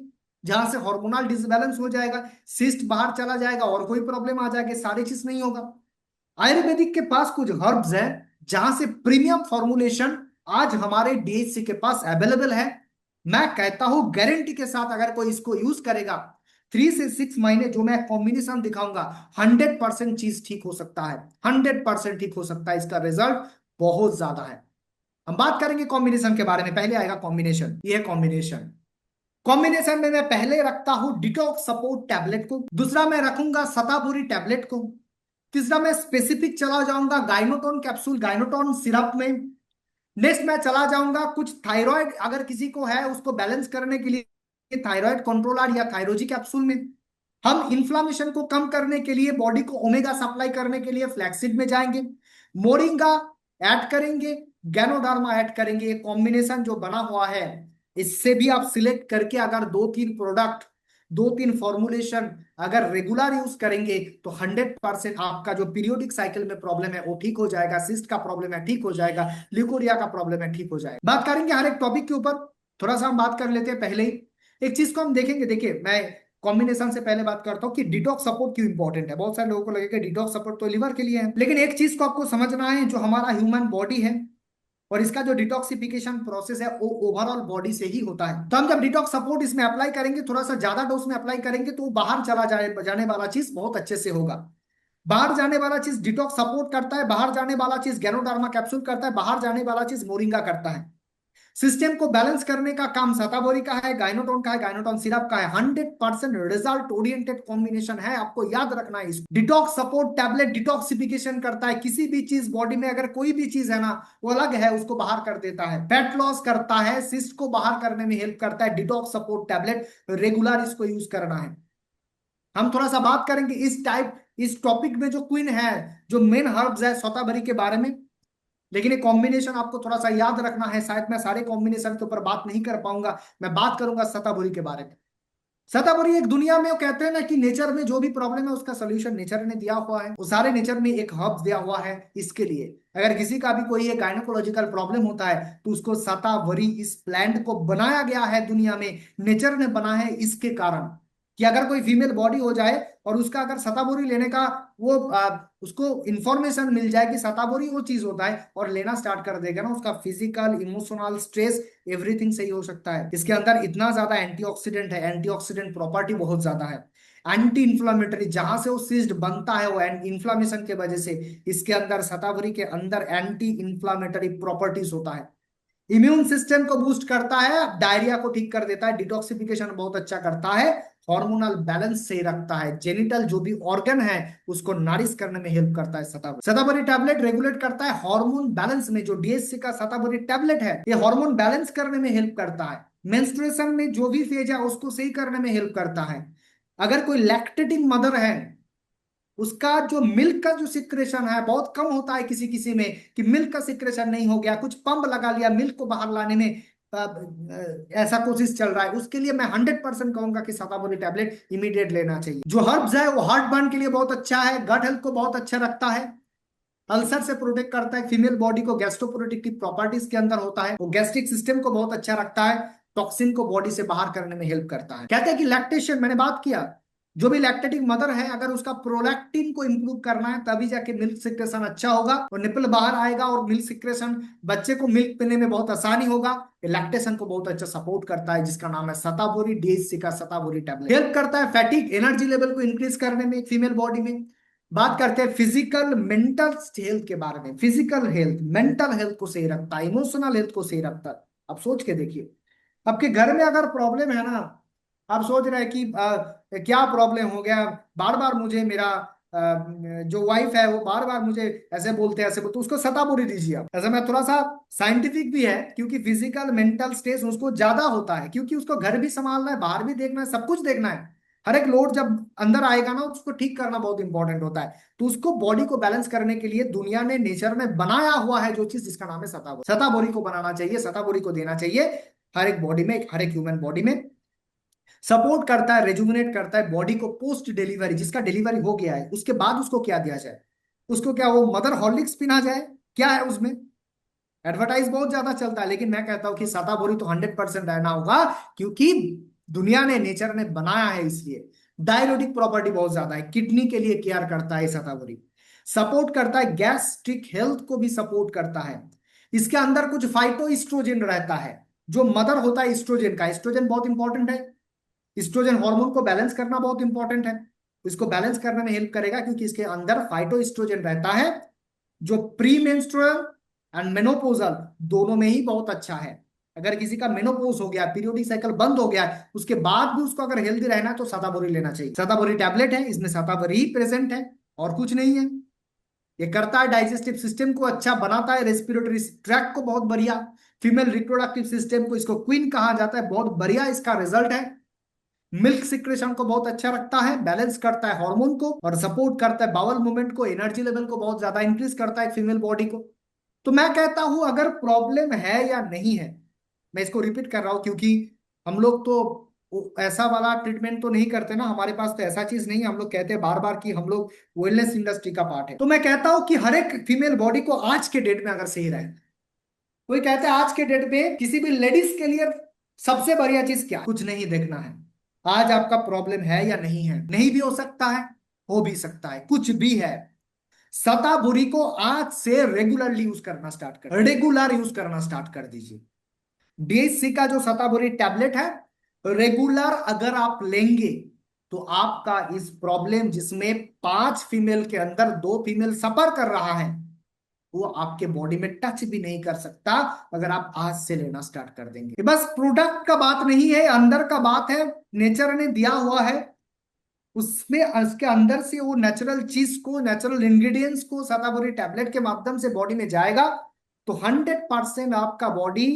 जहां से हार्मोनल डिसबैलेंस हो जाएगा, सिस्ट बाहर चला जाएगा और कोई प्रॉब्लम आ जाएगी, सारी चीज नहीं होगा। आयुर्वेदिक के पास कुछ हर्ब्स है जहां से प्रीमियम फॉर्मुलेशन आज हमारे डीएचसी के पास अवेलेबल है। मैं कहता हूं गारंटी के साथ, अगर कोई इसको यूज करेगा 3 से 6 महीने, जो मैं कॉम्बिनेशन दिखाऊंगा, 100% चीज ठीक हो सकता है, 100% ठीक हो सकता है। इसका रिजल्ट बहुत ज्यादा है। हम बात करेंगे कॉम्बिनेशन के बारे में। पहले आएगा कॉम्बिनेशन, ये है कॉम्बिनेशन। कॉम्बिनेशन में मैं पहले रखता हूं डिटॉक्स सपोर्ट टैबलेट को, दूसरा मैं रखूंगा सतापुरी टैबलेट को, तीसरा मैं स्पेसिफिक चला जाऊंगा गाइनोटोन कैप्सूल, गाइनोटोन सिरप में। नेक्स्ट मैं चला जाऊंगा कुछ थायराइड अगर किसी को है उसको बैलेंस करने के लिए थायराइड कंट्रोलर या थायरोजी कैप्सूल में। हम इन्फ्लामेशन को कम करने के लिए, बॉडी को ओमेगा सप्लाई करने के लिए फ्लैक्सीड में जाएंगे, मोरिंगा ऐड करेंगे, गैनोडार्मा ऐड करेंगे। ये कॉम्बिनेशन जो बना हुआ है, इससे भी आप सिलेक्ट करके अगर 2-3 प्रोडक्ट, 2-3 फॉर्मुलेशन अगर रेगुलर यूज करेंगे, तो 100% आपका जो पीरियोडिक साइकिल में प्रॉब्लम है वो ठीक हो जाएगा, सिस्ट का प्रॉब्लम है ठीक हो जाएगा, ल्यूकोरिया का प्रॉब्लम है ठीक हो जाएगा। बात करेंगे हर एक टॉपिक के ऊपर, थोड़ा सा हम बात कर लेते हैं। पहले ही एक चीज को हम देखेंगे, देखिए मैं कॉम्बिनेशन से पहले बात करता हूं कि डिटॉक्स सपोर्ट क्यों इंपॉर्टेंट है। बहुत सारे लोगों को लगेगा डिटॉक्स सपोर्ट तो लिवर के लिए है, लेकिन एक चीज को आपको समझना है, जो हमारा ह्यूमन बॉडी है और इसका जो डिटॉक्सिफिकेशन प्रोसेस है वो ओवरऑल बॉडी से ही होता है। तो हम जब डिटॉक्स सपोर्ट इसमें अप्लाई करेंगे, थोड़ा सा ज्यादा डोज में अप्लाई करेंगे, तो बाहर चला जाने वाला चीज बहुत अच्छे से होगा। बाहर जाने वाला चीज डिटॉक्स सपोर्ट करता है, बाहर जाने वाला चीज गैनोडार्मा कैप्सूल करता है, बाहर जाने वाला चीज मोरिंगा करता है। सिस्टम को बैलेंस करने का काम सताबोरी का है, गाइनोटोन का है, गाइनोटोन सिरप का है। 100% रिजल्ट ओरिएंटेड कॉम्बिनेशन है, आपको याद रखना है इसको। डिटॉक्स सपोर्ट टैबलेट डिटॉक्सिफिकेशन करता है, किसी भी चीज बॉडी में अगर कोई भी चीज है ना वो अलग है उसको बाहर कर देता है। फैट लॉस करता है, सिस्ट को बाहर करने में हेल्प करता है। डिटॉक्स सपोर्ट टैबलेट रेगुलर इसको यूज करना है। हम थोड़ा सा बात करेंगे इस टॉपिक में जो क्वीन है, जो मेन हर्ब्स है शतावरी के बारे में। लेकिन ये कॉम्बिनेशन आपको थोड़ा सा याद रखना है, शायद मैं सारे कॉम्बिनेशन के ऊपर बात नहीं कर पाऊंगा, मैं बात करूंगा शतावरी के बारे में। शतावरी एक दुनिया में वो कहते हैं ना कि नेचर में जो भी प्रॉब्लम है उसका सोल्यूशन नेचर ने दिया हुआ है, वो सारे नेचर में एक हर्ब्स दिया हुआ है इसके लिए। अगर किसी का भी कोई एक गायनोकोलॉजिकल प्रॉब्लम होता है तो उसको शतावरी इस प्लांट को बनाया गया है दुनिया में, नेचर ने बना है इसके कारण कि अगर कोई फीमेल बॉडी हो जाए और उसका अगर शतावरी लेने का वो उसको इंफॉर्मेशन मिल जाए कि शतावरी वो चीज होता है और लेना स्टार्ट कर देगा ना, उसका फिजिकल इमोशनल स्ट्रेस एवरीथिंग सही हो सकता है। इसके अंदर इतना ज्यादा एंटीऑक्सीडेंट है, एंटीऑक्सीडेंट प्रॉपर्टी बहुत ज्यादा है। एंटी इंफ्लामेटरी, जहां से वो सिस्ट बनता है वो इन्फ्लामेशन के वजह से, इसके अंदर शतावरी के अंदर एंटी इंफ्लामेटरी प्रॉपर्टीज होता है। इम्यून सिस्टम को बूस्ट करता है, डायरिया को ठीक कर देता है, डिटॉक्सिफिकेशन बहुत अच्छा करता है, हार्मोनल बैलेंस सही रखता है, जेनिटल जो भी ऑर्गन है उसको नारिश करने में हेल्प करता है शतावरी। शतावरी टैबलेट रेगुलेट करता है हार्मोन बैलेंस में, जो डीएचसी का शतावरी टैबलेट है ये हार्मोन बैलेंस करने में हेल्प करता है। मेंस्ट्रुएशन में जो भी फेज है उसको सही करने में हेल्प करता है। अगर कोई लैक्टेटिंग मदर है उसका जो मिल्क का जो सिक्रेशन है बहुत कम होता है किसी किसी में, कि मिल्क का सिक्रेशन नहीं हो गया, कुछ पंप लगा लिया मिल्क को बाहर लाने में, ऐसा कोशिश चल रहा है, उसके लिए मैं 100% कहूंगा कि शतावरी टैबलेट इमीडिएट लेना चाहिए। जो हर्ब्स है वो हार्ट बर्न के लिए बहुत अच्छा है, गट हेल्थ को बहुत अच्छा रखता है, अल्सर से प्रोटेक्ट करता है, फीमेल बॉडी को गैस्ट्रोप्रोटेक्टिव प्रॉपर्टीज के अंदर होता है, वो गैस्ट्रिक सिस्टम को बहुत अच्छा रखता है, टॉक्सिन को बॉडी से बाहर करने में हेल्प करता है। कहते हैं कि लैक्टेशन, मैंने बात किया, जो भी लैक्टेटिंग मदर है अगर उसका प्रोलैक्टिन को इंप्रूव करना है तभी जाके मिल्क सिक्रेशन अच्छा होगा और निपल बाहर आएगा और मिल्क सिक्रेशन, बच्चे को मिल्क पीने में बहुत आसानी होगा। ये लैक्टेशन को बहुत अच्छा सपोर्ट करता है, जिसका नाम है शतावरी डीएचसी का शतावरी टैबलेट। हेल्प करता है फैटिक एनर्जी लेवल को इंक्रीज करने में फीमेल बॉडी में। बात करते हैं फिजिकल मेंटल हेल्थ के बारे में। फिजिकल हेल्थ मेंटल हेल्थ को सही रखता है, इमोशनल हेल्थ को सही रखता है। अब सोच के देखिए, आपके घर में अगर प्रॉब्लम है ना, आप सोच रहे हैं कि क्या प्रॉब्लम हो गया, बार बार मुझे मेरा जो वाइफ है वो बार बार मुझे ऐसे बोलते हैं ऐसे बोलते, उसको शतावरी दीजिए आप। ऐसा मैं थोड़ा सा साइंटिफिक भी है, क्योंकि फिजिकल मेंटल स्ट्रेस उसको ज्यादा होता है, क्योंकि उसको घर भी संभालना है, बाहर भी देखना है, सब कुछ देखना है। हर एक लोड जब अंदर आएगा ना उसको ठीक करना बहुत इंपॉर्टेंट होता है। तो उसको बॉडी को बैलेंस करने के लिए दुनिया ने नेचर में बनाया हुआ है जो चीज, जिसका नाम है शतावरी। शतावरी को बनाना चाहिए, शतावरी को देना चाहिए हर एक बॉडी में, हर एक ह्यूमन बॉडी में। सपोर्ट करता है, रेजुमिनेट करता है बॉडी को पोस्ट डिलीवरी, जिसका डिलीवरी हो गया है उसके बाद उसको क्या दिया जाए, उसको क्या वो मदर हॉर्लिक्स पीना जाए, क्या है उसमें। एडवर्टाइज बहुत ज्यादा चलता है, लेकिन मैं कहता हूं कि शतावरी तो 100% रहना होगा, क्योंकि दुनिया ने नेचर ने बनाया है इसलिए। डायरोटिक प्रॉपर्टी बहुत ज्यादा है, किडनी के लिए केयर करता है शतावरी। सपोर्ट करता है गैस्ट्रिक हेल्थ को भी सपोर्ट करता है। इसके अंदर कुछ फाइटो इस्ट्रोजन रहता है, जो मदर होता है इस्ट्रोजन का, इस्ट्रोजन बहुत इंपॉर्टेंट है, इस्ट्रोजन हार्मोन को बैलेंस करना बहुत इंपॉर्टेंट है, इसको बैलेंस करने में हेल्प करेगा क्योंकि इसके अंदर फाइटो इस्ट्रोजन रहता है, जो प्री मेंस्ट्रुअल एंड मेनोपोजल दोनों में ही बहुत अच्छा है। अगर किसी का मेनोपोज हो गया, पीरियोडिक साइकिल बंद हो गया, उसके बाद भी उसको अगर हेल्दी रहना है तो शतावरी लेना चाहिए। शतावरी टैबलेट है, इसमें शतावरी ही प्रेजेंट है और कुछ नहीं है। ये करता है डाइजेस्टिव सिस्टम को अच्छा बनाता है, रेस्पिरेटरी ट्रैक को बहुत बढ़िया, फीमेल रिप्रोडक्टिव सिस्टम को, इसको क्वीन कहा जाता है, बहुत बढ़िया इसका रिजल्ट है। मिल्क सिक्रेशन को बहुत अच्छा रखता है, बैलेंस करता है हार्मोन को और सपोर्ट करता है बावल मूवमेंट को, एनर्जी लेवल को बहुत ज्यादा इंक्रीज करता है फीमेल बॉडी को। तो मैं कहता हूं अगर प्रॉब्लम है या नहीं है, मैं इसको रिपीट कर रहा हूं क्योंकि हम लोग तो ऐसा वाला ट्रीटमेंट तो नहीं करते ना, हमारे पास तो ऐसा चीज नहीं है, हम लोग कहते हैं बार बार कि हम लोग वेलनेस इंडस्ट्री का पार्ट है। तो मैं कहता हूं कि हर एक फीमेल बॉडी को आज के डेट में अगर सही रहे, कोई कहता है आज के डेट में किसी भी लेडीज के लिए सबसे बढ़िया चीज क्या, कुछ नहीं देखना है आज आपका प्रॉब्लम है या नहीं है, नहीं भी हो सकता है, हो भी सकता है, कुछ भी है। शतावरी को आज से रेगुलरली यूज करना स्टार्ट कर, रेगुलर यूज करना स्टार्ट कर दीजिए। डीएचसी का जो शतावरी टैबलेट है रेगुलर अगर आप लेंगे तो आपका इस प्रॉब्लम जिसमें 5 फीमेल के अंदर 2 फीमेल सफर कर रहा है वो आपके बॉडी में टच भी नहीं कर सकता अगर आप आज से लेना स्टार्ट कर देंगे। बस प्रोडक्ट का बात नहीं है, अंदर का बात है। नेचर ने दिया हुआ है, उसमें उसके अंदर से वो नेचुरल चीज को, नेचुरल इंग्रेडिएंट्स को सताबरी टैबलेट के माध्यम से बॉडी में जाएगा तो 100% आपका बॉडी,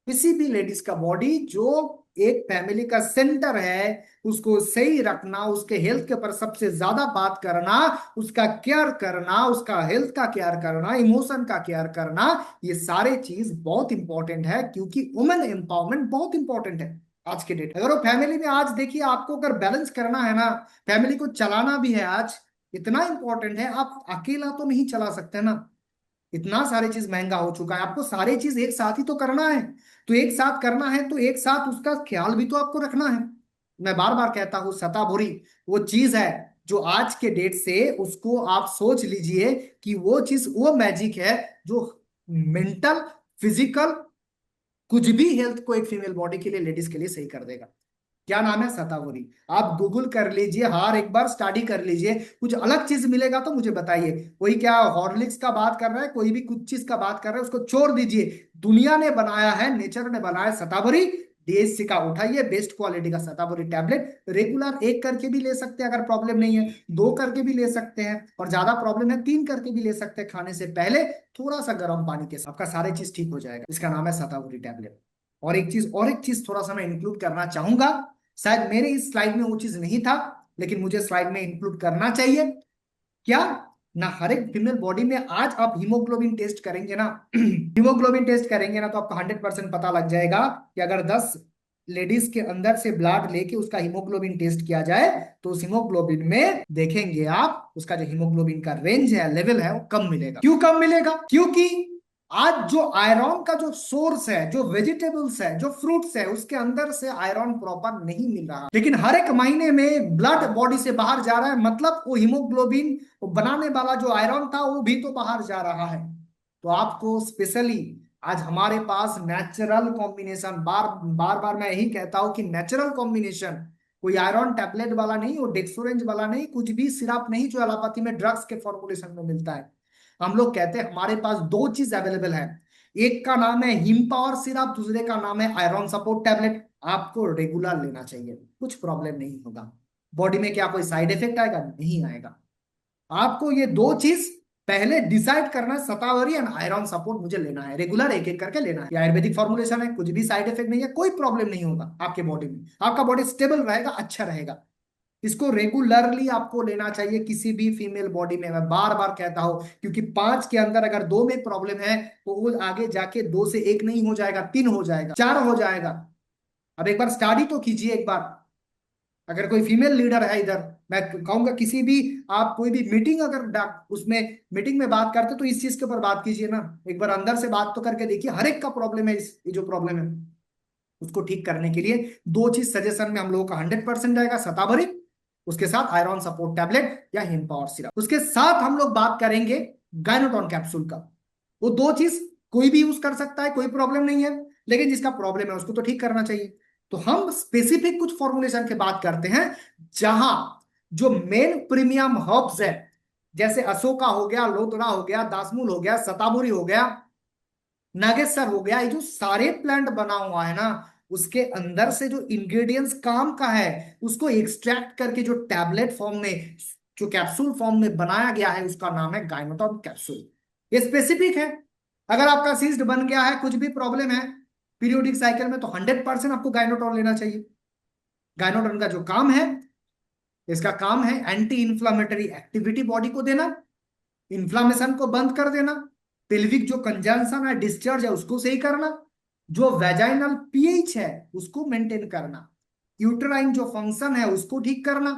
किसी भी लेडीज का बॉडी जो एक फैमिली का सेंटर है, उसको सही रखना, उसके हेल्थ के ऊपर सबसे ज्यादा बात करना, उसका केयर करना, उसका हेल्थ का केयर करना, इमोशन का केयर करना, ये सारे चीज बहुत इंपॉर्टेंट है, क्योंकि वुमेन एम्पावरमेंट बहुत इंपॉर्टेंट है आज के डेट। अगर वो फैमिली में आज देखिए, आपको अगर बैलेंस करना है ना, फैमिली को चलाना भी है आज, इतना इंपॉर्टेंट है, आप अकेला तो नहीं चला सकते ना, इतना सारी चीज महंगा हो चुका है, आपको सारी चीज एक साथ ही तो करना है। तो एक साथ करना है तो एक साथ उसका ख्याल भी तो आपको रखना है। मैं बार बार कहता हूं, सताभुरी वो चीज है जो आज के डेट से, उसको आप सोच लीजिए कि वो चीज, वो मैजिक है जो मेंटल, फिजिकल, कुछ भी हेल्थ को एक फीमेल बॉडी के लिए, लेडीज के लिए सही कर देगा। क्या नाम है? सतावरी। आप गूगल कर लीजिए, हर एक बार स्टडी कर लीजिए, कुछ अलग चीज मिलेगा तो मुझे बताइए। कोई क्या हॉर्लिक्स का बात कर रहा है, कोई भी कुछ चीज का बात कर रहा है, उसको छोड़ दीजिए। दुनिया ने बनाया है, नेचर ने बनाया सतावरी, डीएससी का उठाइए, बेस्ट क्वालिटी का सतावरी टैबलेट। रेगुलर एक करके भी ले सकते हैं अगर प्रॉब्लम नहीं है, दो करके भी ले सकते हैं, और ज्यादा प्रॉब्लम है तीन करके भी ले सकते हैं, खाने से पहले थोड़ा सा गर्म पानी के साथ, आपका सारे चीज ठीक हो जाएगा। इसका नाम है सतावरी टैबलेट। और एक चीज थोड़ा सा मैं इंक्लूड करना चाहूंगा, शायद मेरे इस स्लाइड में वो चीज नहीं था, लेकिन मुझे स्लाइड में इंक्लूड करना चाहिए। क्या ना, हर एक फीमेल बॉडी में आज आप हीमोग्लोबिन टेस्ट करेंगे ना, हीमोग्लोबिन टेस्ट करेंगे ना, तो आपको 100% पता लग जाएगा कि अगर 10 लेडीज के अंदर से ब्लड लेके उसका हीमोग्लोबिन टेस्ट किया जाए, तो उस हीमोग्लोबिन में देखेंगे आप, उसका जो हीमोग्लोबिन का रेंज है, लेवल है, वो कम मिलेगा। क्यों कम मिलेगा? क्योंकि आज जो आयरन का जो सोर्स है, जो वेजिटेबल्स है, जो फ्रूट्स है, उसके अंदर से आयरन प्रॉपर नहीं मिल रहा, लेकिन हर एक महीने में ब्लड बॉडी से बाहर जा रहा है, मतलब वो हीमोग्लोबिन बनाने वाला जो आयरन था वो भी तो बाहर जा रहा है। तो आपको स्पेशली आज हमारे पास नेचुरल कॉम्बिनेशन, बार बार बार मैं यही कहता हूं कि नेचुरल कॉम्बिनेशन, कोई आयरन टैबलेट वाला नहीं, वो डेक्सोरेंज वाला नहीं, कुछ भी सिरप नहीं जो एलोपैथी में ड्रग्स के फॉर्मुलेशन में मिलता है। हम लोग कहते हैं हमारे पास दो चीज अवेलेबल है, एक का नाम है हिम पावर सिरप, दूसरे का नाम है आयरन सपोर्ट टैबलेट। आपको रेगुलर लेना चाहिए, कुछ प्रॉब्लम नहीं होगा बॉडी में। क्या कोई साइड इफेक्ट आएगा? नहीं आएगा। आपको ये दो चीज पहले डिसाइड करना है, शतावरी एंड आयरन सपोर्ट मुझे लेना है, रेगुलर एक एक करके लेना है। ये आयुर्वेदिक फॉर्मुलेशन है, कुछ भी साइड इफेक्ट नहीं है, कोई प्रॉब्लम नहीं होगा आपके बॉडी में, आपका बॉडी स्टेबल रहेगा, अच्छा रहेगा। इसको रेगुलरली आपको लेना चाहिए किसी भी फीमेल बॉडी में, मैं बार बार कहता हूं, क्योंकि 5 के अंदर अगर 2 में प्रॉब्लम है तो वो आगे जाके 2 से 1 नहीं हो जाएगा, 3 हो जाएगा, 4 हो जाएगा। अब एक बार स्टडी तो कीजिए एक बार। अगर कोई फीमेल लीडर है इधर, मैं कहूंगा किसी भी, आप कोई भी मीटिंग अगर उसमें मीटिंग में बात करते तो इस चीज के ऊपर बात कीजिए ना, एक बार अंदर से बात तो करके देखिए। हर एक का प्रॉब्लम है, इस ये जो प्रॉब्लम है उसको ठीक करने के लिए दो चीज सजेशन में हम लोगों का 100% रहेगा, शतावरी, उसके साथ आयरन सपोर्ट टैबलेट या हिम पावर सिरप। उसके साथ हम लोग बात करेंगे गायनोटॉन कैप्सूल का। वो दो चीज कोई भी यूज कर सकता है, कोई प्रॉब्लम नहीं है, लेकिन जिसका प्रॉब्लम है उसको तो ठीक करना चाहिए। तो हम स्पेसिफिक कुछ फॉर्मुलेशन की बात करते हैं, जहां जो मेन प्रीमियम हर्ब्स है, जैसे अशोका हो गया, लोतरा हो गया, दासमूल हो गया, सताबुरी हो गया, नागेश्वर हो गया, ये जो सारे प्लांट बना हुआ है ना, उसके अंदर से जो इंग्रेडिएंट्स काम का है, उसको एक्सट्रैक्ट करके जो टैबलेट फॉर्म में, जो कैप्सूल फॉर्म में बनाया गया है, उसका नाम है गायनोटॉन कैप्सूल। ये स्पेसिफिक है। अगर आपका सिस्ट बन गया है, कुछ भी प्रॉब्लम है पीरियोडिक साइकिल में, तो 100% आपको गायनोटॉन लेना चाहिए। गायनोटॉन का जो काम है, इसका काम है एंटी इंफ्लामेटरी एक्टिविटी बॉडी को देना, इन्फ्लामेशन को बंद कर देना, पेल्विक जो कंजंक्शन है, डिस्चार्ज है, उसको सही करना, जो वेजाइनल पीएच है उसको मेंटेन करना, यूटेराइन जो फंक्शन है उसको ठीक करना,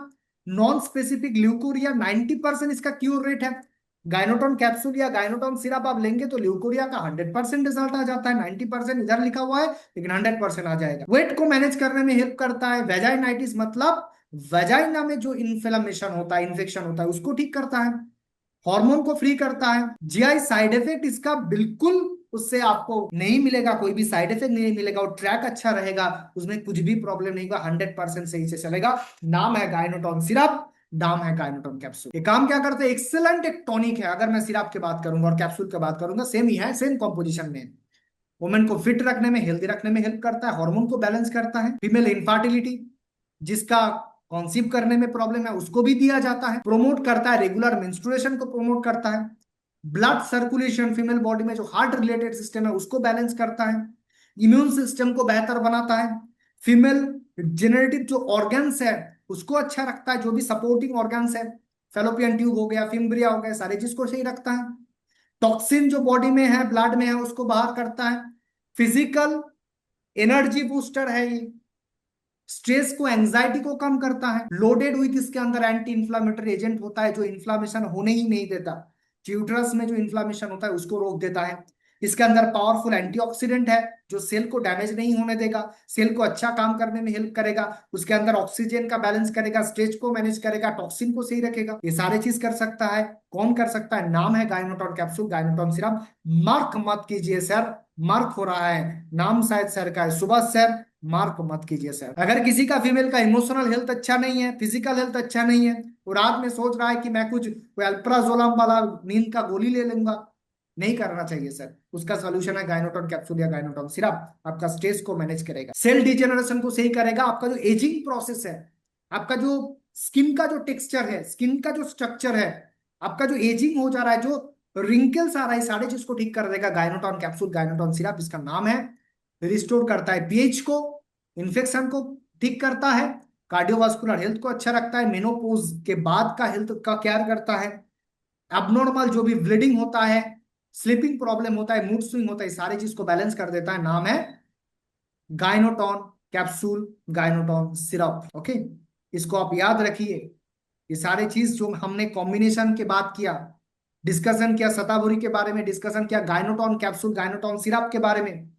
नॉन स्पेसिफिक ल्यूकोरिया 90% इसका क्यूर रेट है। गायनोटॉन कैप्सूल या गायनोटॉन सिरप आप लेंगे तो ल्यूकोरिया का 100% रिजल्ट आ जाता है, 90% इधर लिखा हुआ है लेकिन 100% आ जाएगा। वेट को मैनेज करने में हेल्प करता है, वेजाइनाइटिस मतलब वेजाइना में जो इन्फ्लेमेशन होता है, इन्फेक्शन होता है, उसको ठीक करता है, हार्मोन को फ्री करता है। जीआई साइड इफेक्ट इसका बिल्कुल उससे आपको नहीं मिलेगा, कोई भी साइड इफेक्ट नहीं मिलेगा, और ट्रैक अच्छा रहेगा, उसमें कुछ भी प्रॉब्लम नहीं होगा, 100% सही से चलेगा। नाम है गायनोटॉन सिरप, नाम है गायनोटॉन कैप्सूल। ये काम क्या करते हैं? एक्सेलेंट एक टॉनिक है। अगर मैं सिरप की बात करूंगा और कैप्सूल की बात करूंगा, सेम ही है, सेम कॉम्पोजिशन में। वुमेन को फिट रखने में, हेल्दी रखने में हेल्प करता है, हार्मोन को बैलेंस करता है। फीमेल इनफर्टिलिटी, जिसका कॉन्सीव करने में प्रॉब्लम है, उसको भी दिया जाता है। प्रोमोट करता है रेगुलर मेंस्ट्रुएशन को, प्रोमोट करता है ब्लड सर्कुलेशन, फीमेल बॉडी में जो हार्ट रिलेटेड सिस्टम है उसको बैलेंस करता है, इम्यून सिस्टम को बेहतर बनाता है, फीमेल जेनेरेटिव जो ऑर्गन्स है उसको अच्छा रखता है, जो भी सपोर्टिंग ऑर्गन्स है, फेलोपियन ट्यूब हो गया, फिम्ब्रिया हो गया, सारे चीज को सही रखता है। टॉक्सिन जो बॉडी में है, ब्लड में है, उसको बाहर करता है। फिजिकल एनर्जी बूस्टर है ये, स्ट्रेस को, एंजाइटी को कम करता है। लोडेड विथ इसके अंदर एंटी इंफ्लामेटरी एजेंट होता है, जो इन्फ्लामेशन होने ही नहीं देता। यूट्रस में जो इन्फ्लामेशन होता है उसको रोक देता है। इसके अंदर पावरफुल एंटीऑक्सीडेंट है, जो सेल को डैमेज नहीं होने देगा, सेल को अच्छा काम करने में हेल्प करेगा। उसके अंदर ऑक्सीजन का बैलेंस करेगा, स्ट्रेस को मैनेज करेगा, टॉक्सिन को सही रखेगा। ये सारे चीज कर सकता है। कौन कर सकता है? नाम है गायनोटॉन कैप्सूल, गायनोटॉन सिरप। मार्क मत कीजिए सर, मार्क हो रहा है, नाम शायद सर का है, सुभाष सर, मार्क मत कीजिए सर। अगर किसी का फीमेल का इमोशनल हेल्थ अच्छा नहीं है, फिजिकल हेल्थ अच्छा नहीं है, वो रात में सोच रहा है कि मैं कुछ कोई अल्प्राजोलम वाला नींद का गोली ले लूंगा, नहीं करना चाहिए सर। उसका सोल्यूशन है गायनोटॉन कैप्सूल या गायनोटॉन सिरप। आपका स्ट्रेस को मैनेज करेगा, सेल डिजेनरेशन को सही करेगा, आपका जो एजिंग प्रोसेस है, आपका जो स्किन का जो टेक्सचर है, स्किन का जो स्ट्रक्चर है, आपका जो एजिंग हो जा रहा है, जो रिंकल्स आ रहा है, सारे चीज को ठीक कर देगा गायनोटॉन कैप्सूल, गायनोटॉन सिरप इसका नाम है। रिस्टोर करता है पीएच को, इन्फेक्शन को ठीक करता है, कार्डियोवास्कुलर हेल्थ को अच्छा रखता है, मेनोपॉज के बाद का हेल्थ का केयर करता है, अबनॉर्मल जो भी ब्लीडिंग होता है, स्लीपिंग प्रॉब्लम होता है, मूड स्विंग होता है, सारी चीज को बैलेंस कर देता है। नाम है गायनोटॉन कैप्सूल, गायनोटॉन सिरप। ओके, इसको आप याद रखिए। ये सारे चीज जो हमने कॉम्बिनेशन के बात किया, डिस्कशन किया, सताभुरी के बारे में डिस्कशन किया, गायनोटॉन कैप्सूल, गायनोटॉन सिरप के बारे में,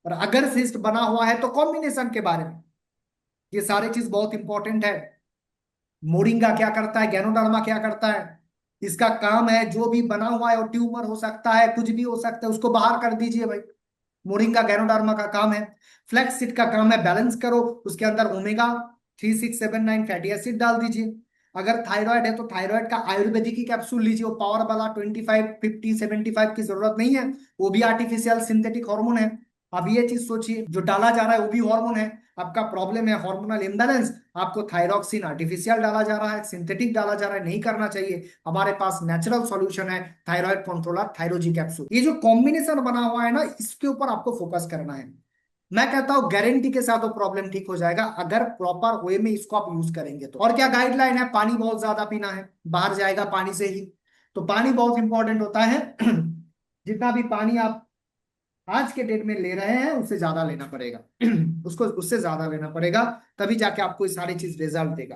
और अगर सिस्ट बना हुआ है तो कॉम्बिनेशन के बारे में, ये सारे चीज बहुत इंपॉर्टेंट है। मोरिंगा क्या करता है, गैनोडर्मा क्या करता है, इसका काम है जो भी बना हुआ है, और ट्यूमर हो सकता है, कुछ भी हो सकता है, उसको बाहर कर दीजिए भाई। मोरिंगा गैनोडर्मा का काम है। फ्लैक्स सीड का काम है बैलेंस करो, उसके अंदर ओमेगा 3679 फैटी एसिड डाल दीजिए। अगर थायराइड है तो थायराइड का आयुर्वेदिक ही कैप्सूल लीजिए, वो पावर वाला 25 50 75 की जरूरत नहीं है, वो भी आर्टिफिशियल सिंथेटिक हार्मोन है। अब ये चीज सोचिए, जो डाला जा रहा है वो भी हार्मोन है। आपका प्रॉब्लम है हार्मोनल इम्बैलेंस, आपको थायरॉक्सिन आर्टिफिशियल डाला जा रहा है, सिंथेटिक डाला जा रहा है, नहीं करना चाहिए। हमारे पास नेचुरल सॉल्यूशन है, थायराइड कंट्रोलर थायरोजी कैप्सूल। ये जो कॉम्बिनेशन बना हुआ है ना, इसके ऊपर आपको फोकस करना है। मैं कहता हूं गारंटी के साथ वो प्रॉब्लम ठीक हो जाएगा, अगर प्रॉपर वे में इसको आप यूज करेंगे तो। और क्या गाइडलाइन है? पानी बहुत ज्यादा पीना है, बाहर जाएगा पानी से ही, तो पानी बहुत इंपॉर्टेंट होता है। जितना भी पानी आप आज के डेट में ले रहे हैं उससे ज्यादा लेना पड़ेगा। उसको उससे ज्यादा लेना पड़ेगा, तभी जाके आपको ये सारी चीज रिजल्ट देगा।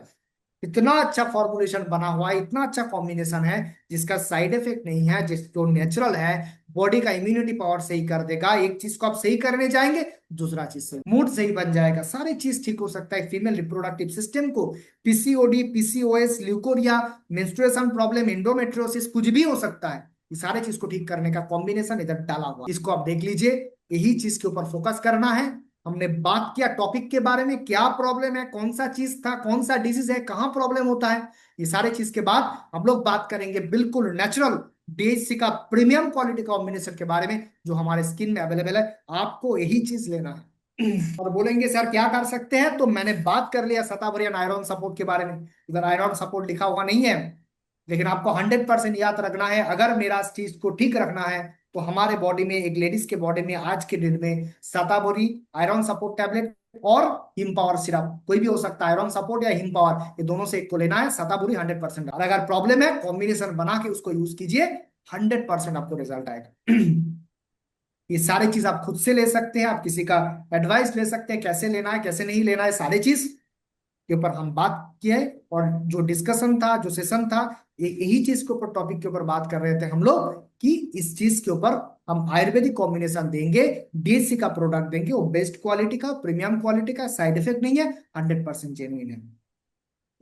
इतना अच्छा फॉर्मुलेशन बना हुआ है, इतना अच्छा कॉम्बिनेशन है, जिसका साइड इफेक्ट नहीं है, जिस जो नेचुरल है, बॉडी का इम्यूनिटी पावर सही कर देगा। एक चीज को आप सही करने जाएंगे, दूसरा चीज से मूड सही बन जाएगा, सारी चीज ठीक हो सकता है। फीमेल रिप्रोडक्टिव सिस्टम को PCOD, PCOS, leucorrhoea, menstruation problem, endometriosis, कुछ भी हो सकता है, ये सारे चीज को ठीक करने का कॉम्बिनेशन इधर डाला हुआ, इसको आप देख लीजिए। यही चीज के ऊपर फोकस करना है। हमने बात किया टॉपिक के बारे में, क्या प्रॉब्लम है, कौन सा चीज था, कौन सा डिजीज है, कहाँ प्रॉब्लम होता है, ये सारे चीज के बाद हम लोग बात करेंगे बिल्कुल नेचुरल डीएचसी का प्रीमियम क्वालिटी कॉम्बिनेशन के बारे में, जो हमारे स्किन में अवेलेबल है। आपको यही चीज लेना है। और बोलेंगे सर क्या कर सकते हैं, तो मैंने बात कर लिया सतावरियन आयरन सपोर्ट के बारे में। इधर आयरन सपोर्ट लिखा हुआ नहीं है, लेकिन आपको 100% याद रखना है। अगर मेरा इस चीज को ठीक रखना है, तो हमारे बॉडी में, एक लेडीज के बॉडी में आज के दिन में सताबोरी आयरन सपोर्ट टैबलेट और हिम पावर सिरप, कोई भी हो सकता है, आयरन सपोर्ट या हिम पावर, ये दोनों से एक को लेना है। सताबुरी 100%, और अगर प्रॉब्लम है कॉम्बिनेशन बना के उसको यूज कीजिए, 100% आपको रिजल्ट आएगा। ये सारी चीज आप खुद से ले सकते हैं, आप किसी का एडवाइस ले सकते हैं, कैसे लेना है कैसे नहीं लेना है, सारी चीज के ऊपर हम बात किए। और जो डिस्कशन था, जो सेशन था, यही चीज के ऊपर, टॉपिक के ऊपर बात कर रहे थे हम लोग, कि इस चीज के ऊपर हम आयुर्वेदिक कॉम्बिनेशन देंगे, डीएससी का प्रोडक्ट देंगे, वो बेस्ट क्वालिटी का, प्रीमियम क्वालिटी का, साइड इफेक्ट नहीं है, 100% जेन्युइन है।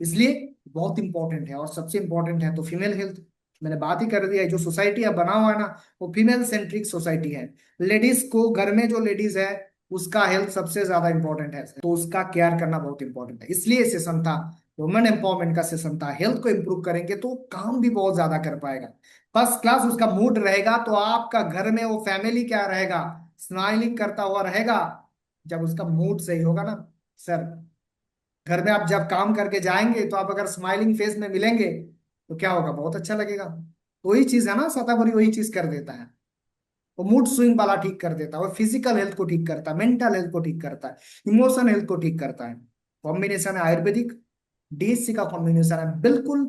इसलिए बहुत इंपॉर्टेंट है। और सबसे इंपॉर्टेंट है तो फीमेल हेल्थ, मैंने बात ही कर दिया है। जो सोसाइटी अब बना हुआ है ना, वो फीमेल सेंट्रिक सोसाइटी है। लेडीज को, घर में जो लेडीज है उसका हेल्थ सबसे ज्यादा इंपॉर्टेंट है, तो उसका केयर करना बहुत इंपॉर्टेंट है। इसलिए सेशन था, वुमेन एम्पावरमेंट का सेशन था। हेल्थ को इंप्रूव करेंगे तो काम भी बहुत ज्यादा कर पाएगा। फर्स्ट क्लास उसका मूड रहेगा तो आपका घर में वो फैमिली क्या रहेगा, स्माइलिंग करता हुआ रहेगा। जब उसका मूड सही होगा ना सर, घर में आप जब काम करके जाएंगे तो आप अगर स्माइलिंग फेस में मिलेंगे तो क्या होगा, बहुत अच्छा लगेगा। वही चीज है ना, शतावरी वही चीज कर देता है। वो मूड स्विंग वाला ठीक कर देता है, वो फिजिकल हेल्थ को ठीक करता है, मेंटल हेल्थ को ठीक करता है, इमोशन हेल्थ को ठीक करता है। कॉम्बिनेशन है आयुर्वेदिक डीएससी का कॉम्बिनेशन है, बिल्कुल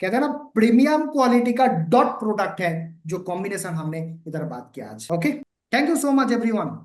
कहते हैं ना प्रीमियम क्वालिटी का डॉट प्रोडक्ट है जो कॉम्बिनेशन हमने इधर बात किया आज। Okay, thank you so much everyone.